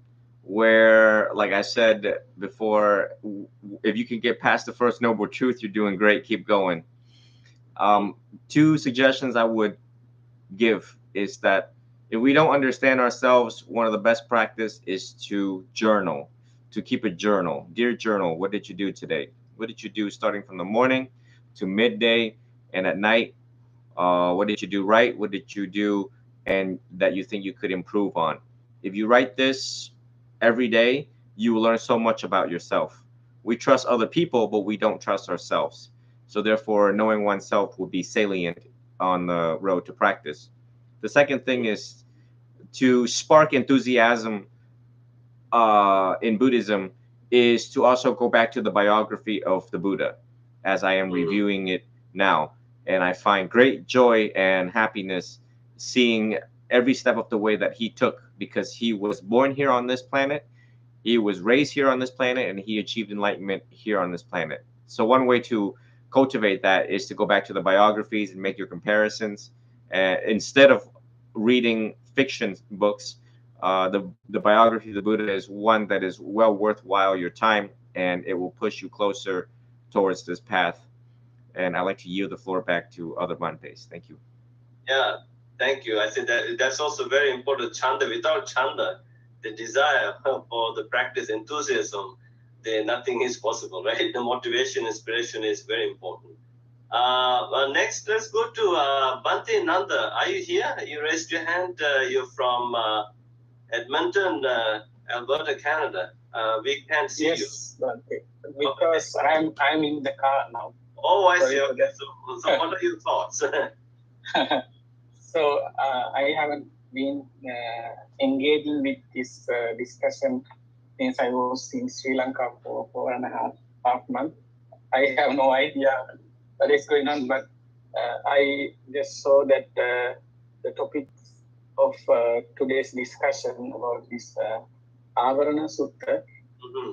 where, like I said before, if you can get past the first noble truth, you're doing great. Keep going. Two suggestions I would give is that if we don't understand ourselves, one of the best practice is to journal, to keep a journal. Dear journal, what did you do today? What did you do starting from the morning to midday and at night? What did you do right? What did you do and that you think you could improve on? If you write this every day, you will learn so much about yourself. We trust other people, but we don't trust ourselves. So therefore, knowing oneself will be salient on the road to practice. The second thing is to spark enthusiasm in Buddhism is to also go back to the biography of the Buddha, as I am reviewing it now. And I find great joy and happiness seeing every step of the way that he took, because he was born here on this planet, he was raised here on this planet, and he achieved enlightenment here on this planet. So one way to cultivate that is to go back to the biographies and make your comparisons. Instead of reading fiction books, the biography of the Buddha is one that is well worthwhile your time, and it will push you closer towards this path. And I'd like to yield the floor back to other Bhantes. Thank you. Yeah, thank you. I think that's also very important. Chanda, without Chanda, the desire for the practice, enthusiasm, then nothing is possible, right? The motivation, inspiration is very important. Next, let's go to Bhante Nanda. Are you here? You raised your hand. You're from Edmonton, Alberta, Canada. We can't see you. Yes, Bhante. Because I'm in the car now. Oh, I see. Okay. So what are your thoughts? So I haven't been engaging with this discussion since I was in Sri Lanka for 4.5 months. I have no idea what is going on, but I just saw that the topic of today's discussion about this Avarana Sutta,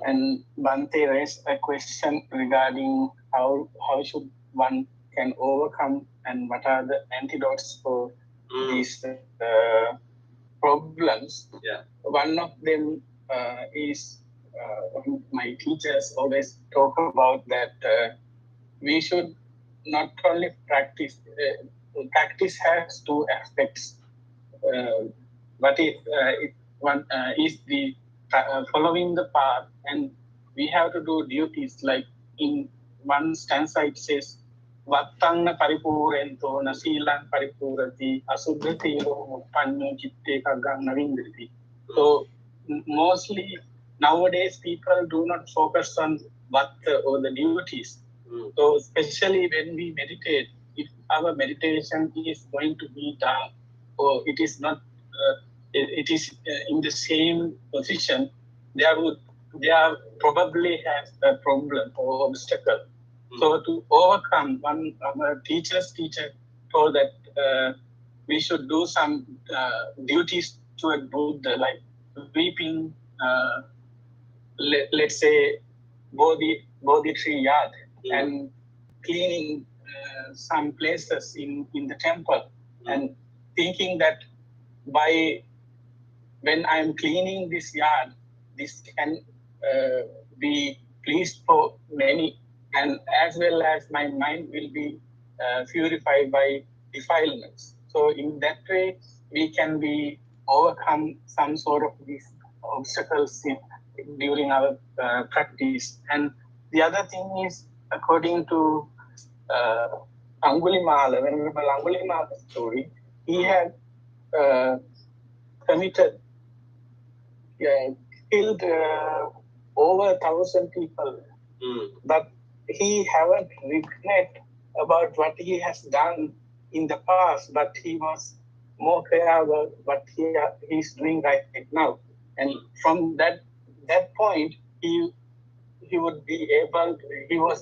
and Bhante raised a question regarding how should one can overcome and what are the antidotes for these problems. Yeah. One of them is my teachers always talk about that we should not only practice. Practice has two aspects. But if one is the following the path, and we have to do duties, like in one stanza it says Vattangna paripurento na silang paripurati asuddhati panyo chitte kagana vindriti. So mostly nowadays people do not focus on vatta or the duties. So especially when we meditate, if our meditation is going to be down or it is not it is in the same position, there probably has a problem or obstacle. So to overcome, one of our teacher told that we should do some duties toward Buddha, like sweeping, let's say, Bodhi tree yard, and cleaning some places in the temple, and thinking that when I'm cleaning this yard, this can be pleased for many, and as well as my mind will be purified by defilements. So in that way, we can be overcome some sort of these obstacles during our practice. And the other thing is, according to Angulimala, Venerable Angulimala's story, he had committed, killed over 1,000 people, but he haven't regret about what he has done in the past, but he was more clear about what he's doing right now. And from that point, he was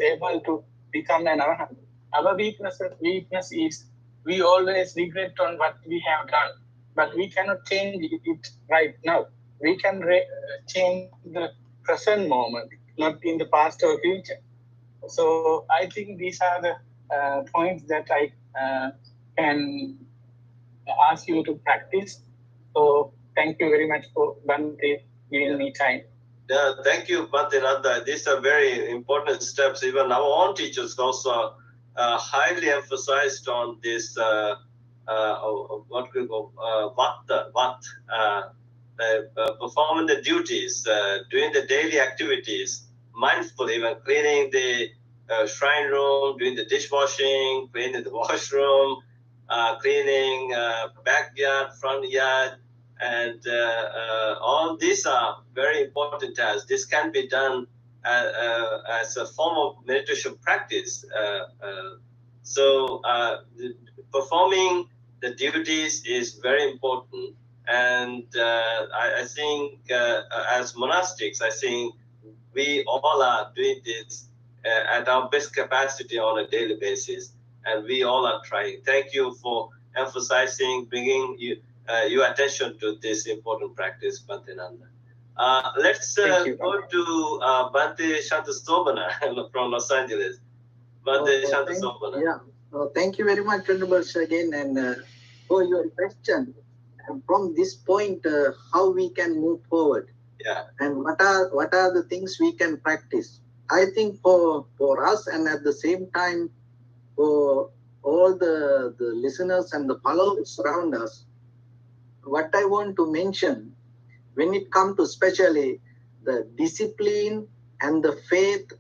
able to become an arahant. Our weakness is we always regret on what we have done, but we cannot change it right now. We can change the present moment, not in the past or future. So I think these are the points that I can ask you to practice. So thank you very much for Bhante giving me time. Yeah, thank you, Bhante Nanda. These are very important steps. Even our own teachers also highly emphasized on this what we call performing the duties, doing the daily activities, mindful, even cleaning the shrine room, doing the dishwashing, cleaning the washroom, cleaning backyard, front yard, and all these are very important tasks. This can be done as a form of meditation practice. So performing the duties is very important. And I think as monastics, I think we all are doing this at our best capacity on a daily basis. And we all are trying. Thank you for emphasizing, bringing your attention to this important practice, Bhante Nanda. Let's go to Bhante Shantastobana from Los Angeles. Bhante Shantastobana. Yeah. Thank you very much, Venerable again, and for your question. And from this point, how we can move forward, and what are the things we can practice. I think for us, and at the same time for all the listeners and the followers around us, what I want to mention, when it comes to especially the discipline and the faith,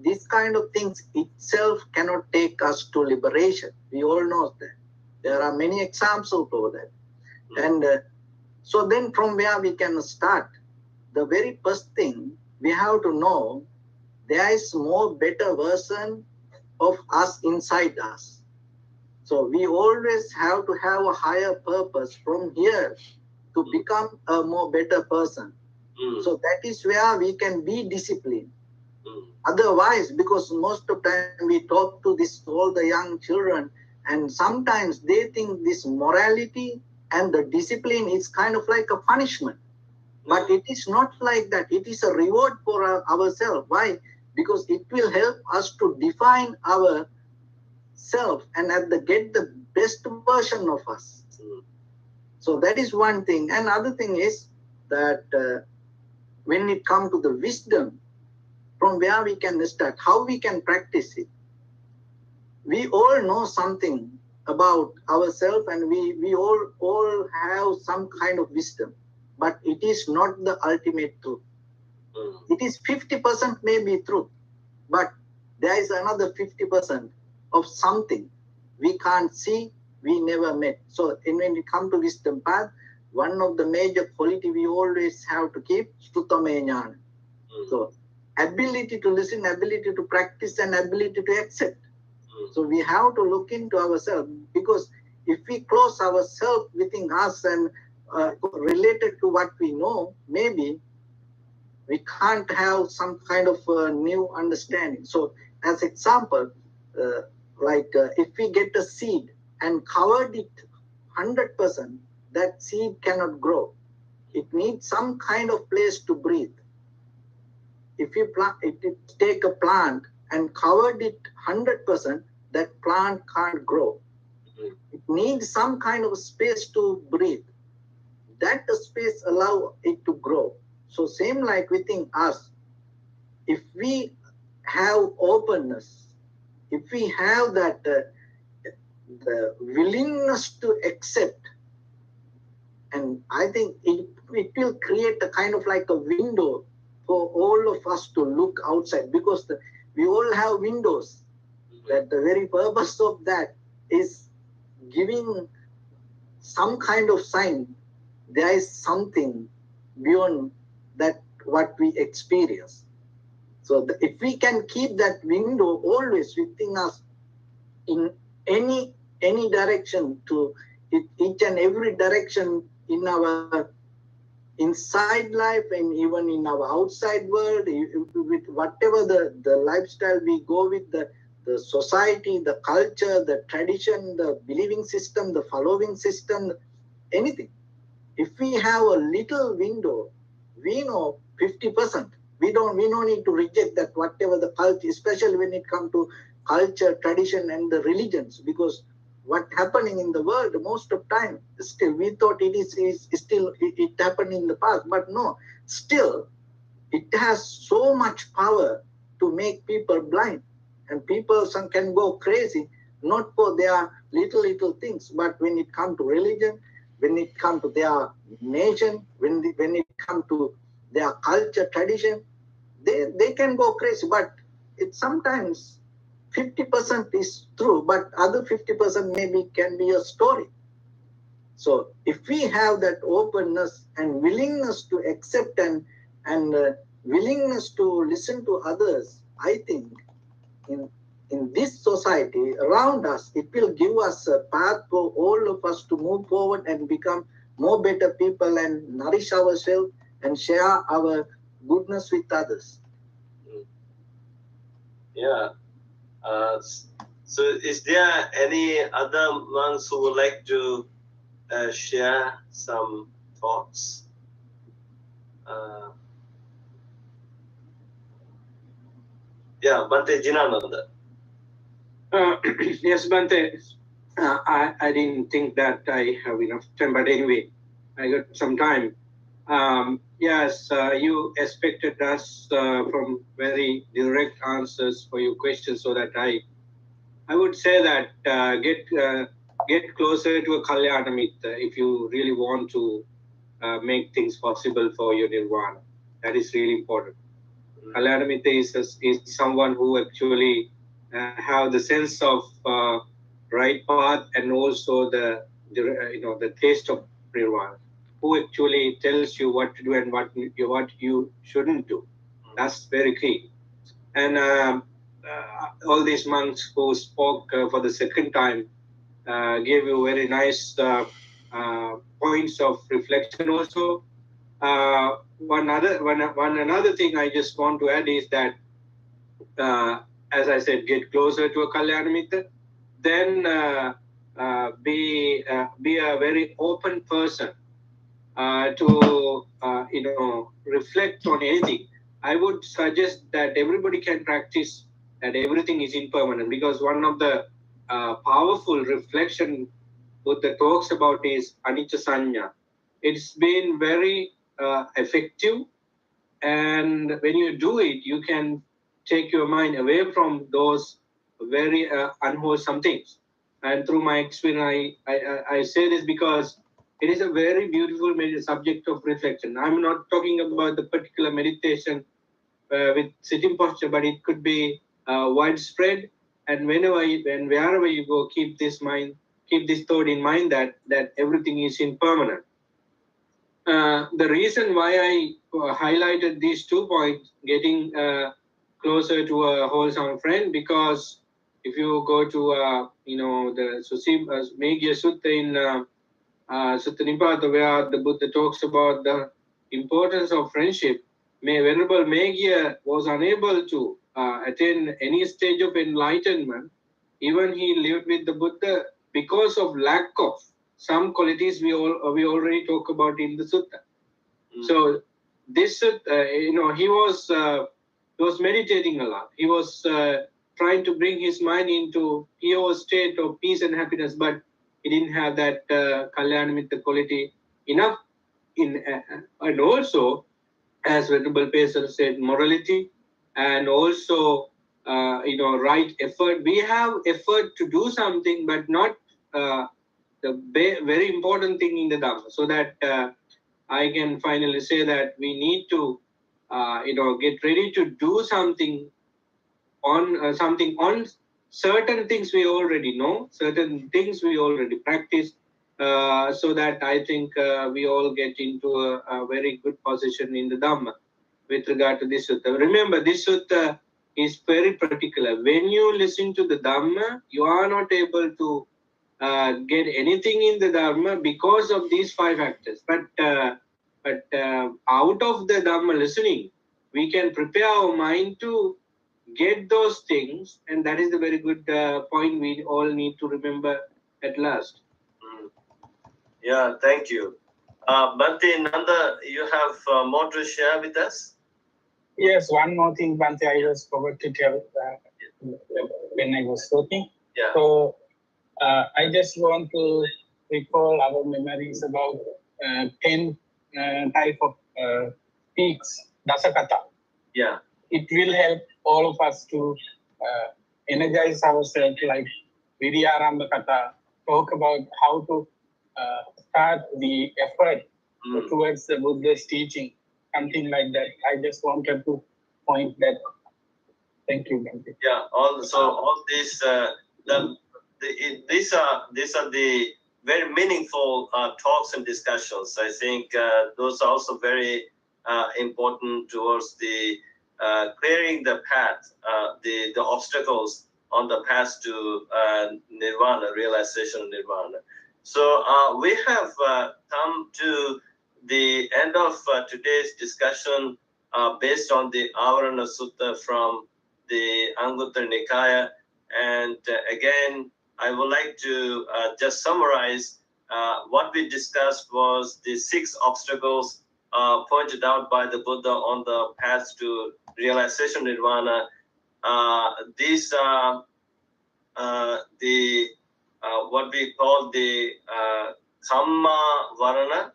these kind of things itself cannot take us to liberation. We all know that. There are many examples over that. And so then from where we can start, the very first thing we have to know, there is more better version of us inside us. So we always have to have a higher purpose from here to become a more better person. So that is where we can be disciplined. Otherwise, because most of the time we talk to all the young children, and sometimes they think this morality and the discipline is kind of like a punishment. But it is not like that. It is a reward for ourselves. Why? Because it will help us to define our self and get the best version of us. So that is one thing. And other thing is that when it comes to the wisdom, from where we can start, how we can practice it. We all know something about ourselves, and we all have some kind of wisdom, but it is not the ultimate truth. It is 50% maybe truth, but there is another 50% of something we can't see, we never met. So when we come to wisdom path, one of the major quality we always have to keep, Sutame Jnana. So ability to listen, ability to practice, and ability to accept. So we have to look into ourselves, because if we close ourselves within us and related to what we know, maybe we can't have some kind of new understanding. So as example, if we get a seed and covered it 100%, that seed cannot grow. It needs some kind of place to breathe. If you take a plant and covered it 100%, that plant can't grow. It needs some kind of space to breathe. That space allow it to grow. So same like within us, if we have openness, if we have that the willingness to accept, and I think it will create a kind of like a window for all of us to look outside, because we all have windows. That the very purpose of that is giving some kind of sign there is something beyond that what we experience. So if we can keep that window always within us in any direction, to each and every direction in our inside life and even in our outside world, with whatever the lifestyle we go with, the society, the culture, the tradition, the believing system, the following system, anything. If we have a little window, we know 50%. We don't need to reject that whatever the culture, especially when it comes to culture, tradition, and the religions, because what happening in the world most of time, still we thought it is still it happened in the past, but no, still it has so much power to make people blind, and people can go crazy, not for their little things, but when it comes to religion, when it comes to their nation, when it comes to their culture, tradition, they can go crazy. But it sometimes 50% is true, but other 50% maybe can be a story. So if we have that openness and willingness to accept and willingness to listen to others, I think in this society around us, it will give us a path for all of us to move forward and become more better people and nourish ourselves and share our goodness with others. Yeah. So is there any other monks who would like to share some thoughts? Yeah, Bante Jinananda. Yes, Bante. I didn't think that I have enough time, but anyway, I got some time. Yes, you expected us from very direct answers for your questions, so that I would say that get closer to a Kalyana Mitra if you really want to make things possible for your nirvana. That is really important. Kalyana Mitra is someone who actually have the sense of right path and also the taste of nirvana, who actually tells you what to do and what you shouldn't do. That's very key. And all these monks who spoke for the second time gave you very nice points of reflection also. One another thing I just want to add is that, as I said, get closer to a Kalyana Mitra, then be a very open person to reflect on anything. I would suggest that everybody can practice that everything is impermanent, because one of the powerful reflection Buddha talks about is anicca sanya. It's been very effective, and when you do it, you can take your mind away from those very unwholesome things. And through my experience, I say this because it is a very beautiful subject of reflection. I'm not talking about the particular meditation with sitting posture, but it could be widespread. And wherever you go, keep this thought in mind that everything is impermanent. The reason why I highlighted these 2 points, getting closer to a wholesome friend, because if you go to the Megya Sutta in Sutta Nipata, where the Buddha talks about the importance of friendship, Venerable Megya was unable to attain any stage of enlightenment. Even he lived with the Buddha because of lack of some qualities we already talk about in the sutta. So this, he was meditating a lot. He was trying to bring his mind into pure state of peace and happiness, but he didn't have that Kalyanamitta quality enough. And also, as Venerable Pesar said, morality and also right effort. We have effort to do something, but not the very important thing in the Dhamma. So that I can finally say that we need to get ready to do something on certain things we already know, certain things we already practice, so that I think we all get into a very good position in the Dhamma with regard to this sutta. Remember, this sutta is very particular. When you listen to the Dhamma, you are not able to get anything in the Dhamma because of these 5 factors. But out of the Dhamma listening, we can prepare our mind to get those things, and that is the very good point we all need to remember at last. Yeah, thank you. Bhante Nanda, you have more to share with us? Yes, one more thing, Bhante, I just forgot to tell when I was talking. Yeah. So I just want to recall our memories about 10 type of speaks, Dasakata. Yeah. It will help all of us to energize ourselves, like Viryaramba Kata, talk about how to start the effort towards the Buddha's teaching, something like that. I just wanted to point that. Thank you, Bhante. Yeah, all these these are the very meaningful talks and discussions. I think those are also very important towards the clearing the path, the obstacles on the path to nirvana, realization of nirvana. So we have come to the end of today's discussion based on the Avarana Sutta from the Anguttara Nikaya. And again, I would like to just summarize what we discussed was the 6 obstacles pointed out by the Buddha on the path to realization nirvana. These are the what we call the Kamma Varana,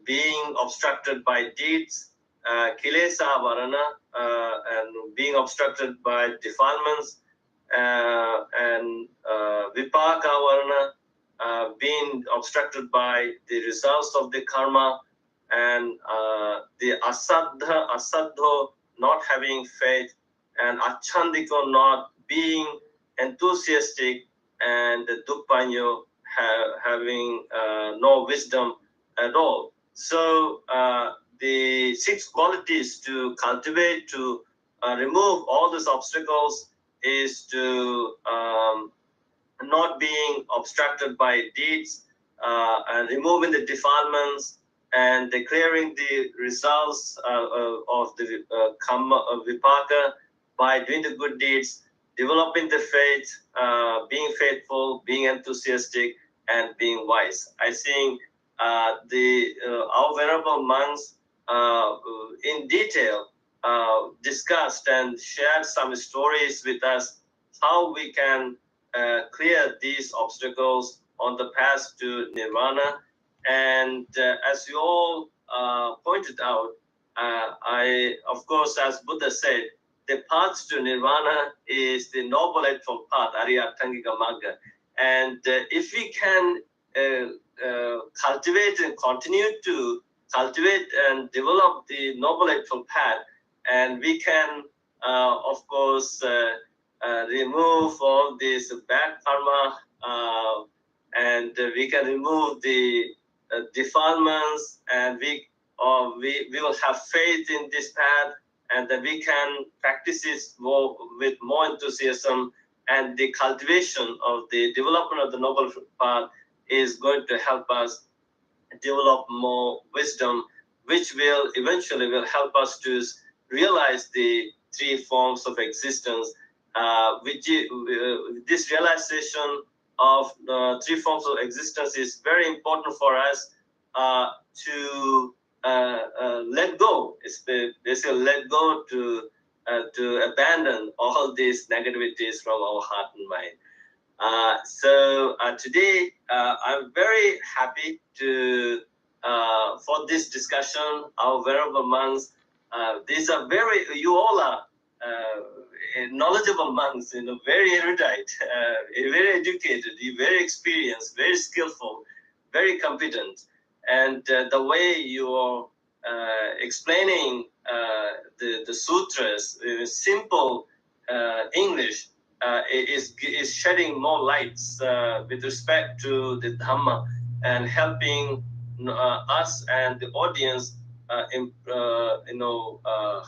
being obstructed by deeds, Kilesa Varana, and being obstructed by defilements, and Vipaka Varana, being obstructed by the results of the karma, and the Asaddho, not having faith, and Achandiko, not being enthusiastic, and the Dukpanyo, having no wisdom at all. So the 6 qualities to cultivate to remove all these obstacles is to not being obstructed by deeds, and removing the defilements, and declaring the results of the karma vipaka by doing the good deeds, developing the faith, being faithful, being enthusiastic, and being wise. I think our venerable monks in detail discussed and shared some stories with us how we can clear these obstacles on the path to nirvana. And as you all pointed out, I, of course, as Buddha said, the path to nirvana is the noble eightfold path, Ariyatangika Magga. And if we can cultivate and continue to cultivate and develop the noble eightfold path, and we can, of course, remove all this bad karma, and we can remove the defilements, and we will have faith in this path, and then we can practice this with more enthusiasm, and the cultivation of the development of the noble path is going to help us develop more wisdom which will eventually will help us to realize the three forms of existence. This realization of three forms of existence is very important for us to let go. It's basically let go to abandon all these negativities from our heart and mind. So today I'm very happy to for this discussion. Our venerable monks, these are you all are knowledgeable monks, very erudite, very educated, very experienced, very skillful, very competent, and the way you are explaining the sutras, simple English, is shedding more lights with respect to the Dhamma and helping us and the audience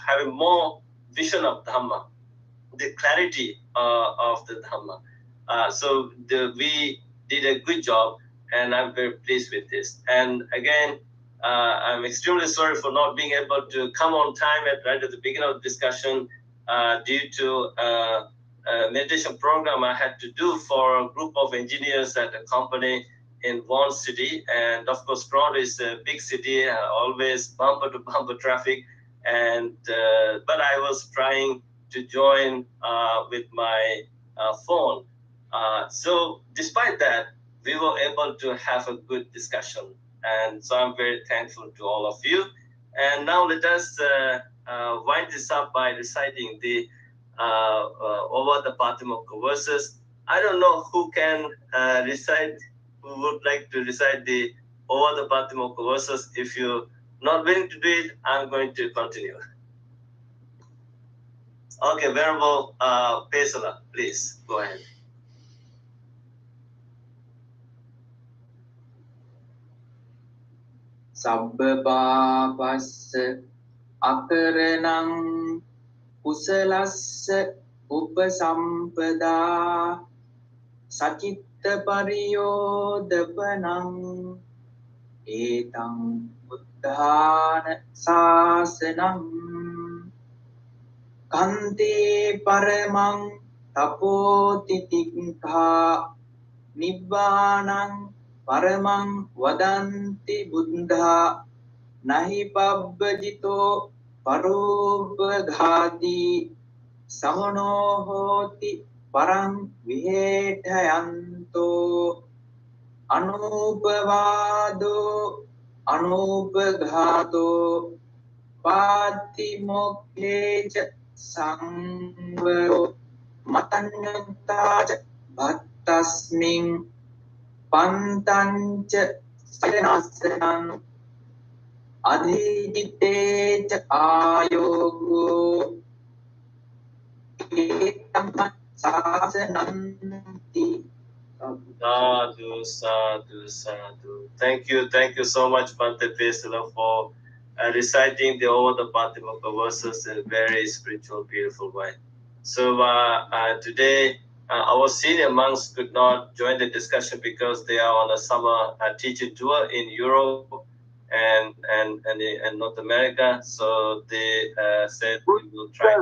having more vision of Dhamma, the clarity of the Dhamma. So we did a good job, and I'm very pleased with this. And again, I'm extremely sorry for not being able to come on time right at the beginning of the discussion due to a meditation program I had to do for a group of engineers at a company in Vaughan City. And of course, Toronto is a big city, always bumper to bumper traffic. And but I was trying to join with my phone. So despite that, we were able to have a good discussion. And so I'm very thankful to all of you. And now let us wind this up by reciting the over the Patimokkha verses. I don't know who can recite, who would like to recite the over the Patimokkha verses. If you're not willing to do it, I'm going to continue. Okay, Venerable Pesala, please go ahead. Sabba bāpassa akaranang kusalassa upasampada sacitta pariyodapanang etang uddhāna sāsanam kante paramang tapotitikha nibbānang paramang vadanti buddha nahi pabbajito parobhagati samano hoti parang vihethayanto anupavado anupaghato patimokkhecha sangvaro matanyutta bhattasming pantancha sayanasana adhijitecha ayogo etam sasananti. Sadhu, sadhu, sadhu. Thank you so much, Bhante Pesala, for reciting the over the Patimokkha verses in a very spiritual, beautiful way. So today, our senior monks could not join the discussion because they are on a summer teaching tour in Europe and North America. So they said we will try.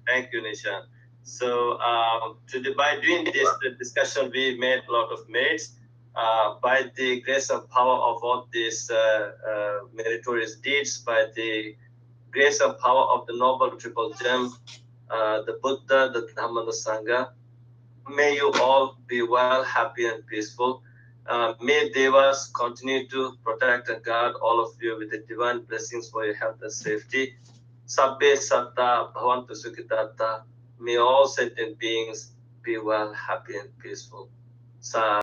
Thank you, Nishan. So by doing this discussion, we made a lot of merits. By the grace and power of all these meritorious deeds, by the grace and power of the Noble Triple Gem, the Buddha, the Dhamma, the Sangha, may you all be well, happy, and peaceful. May Devas continue to protect and guard all of you with the divine blessings for your health and safety. Sabbe Satta Bhavantu Sukhitatta. May all sentient beings be well, happy, and peaceful.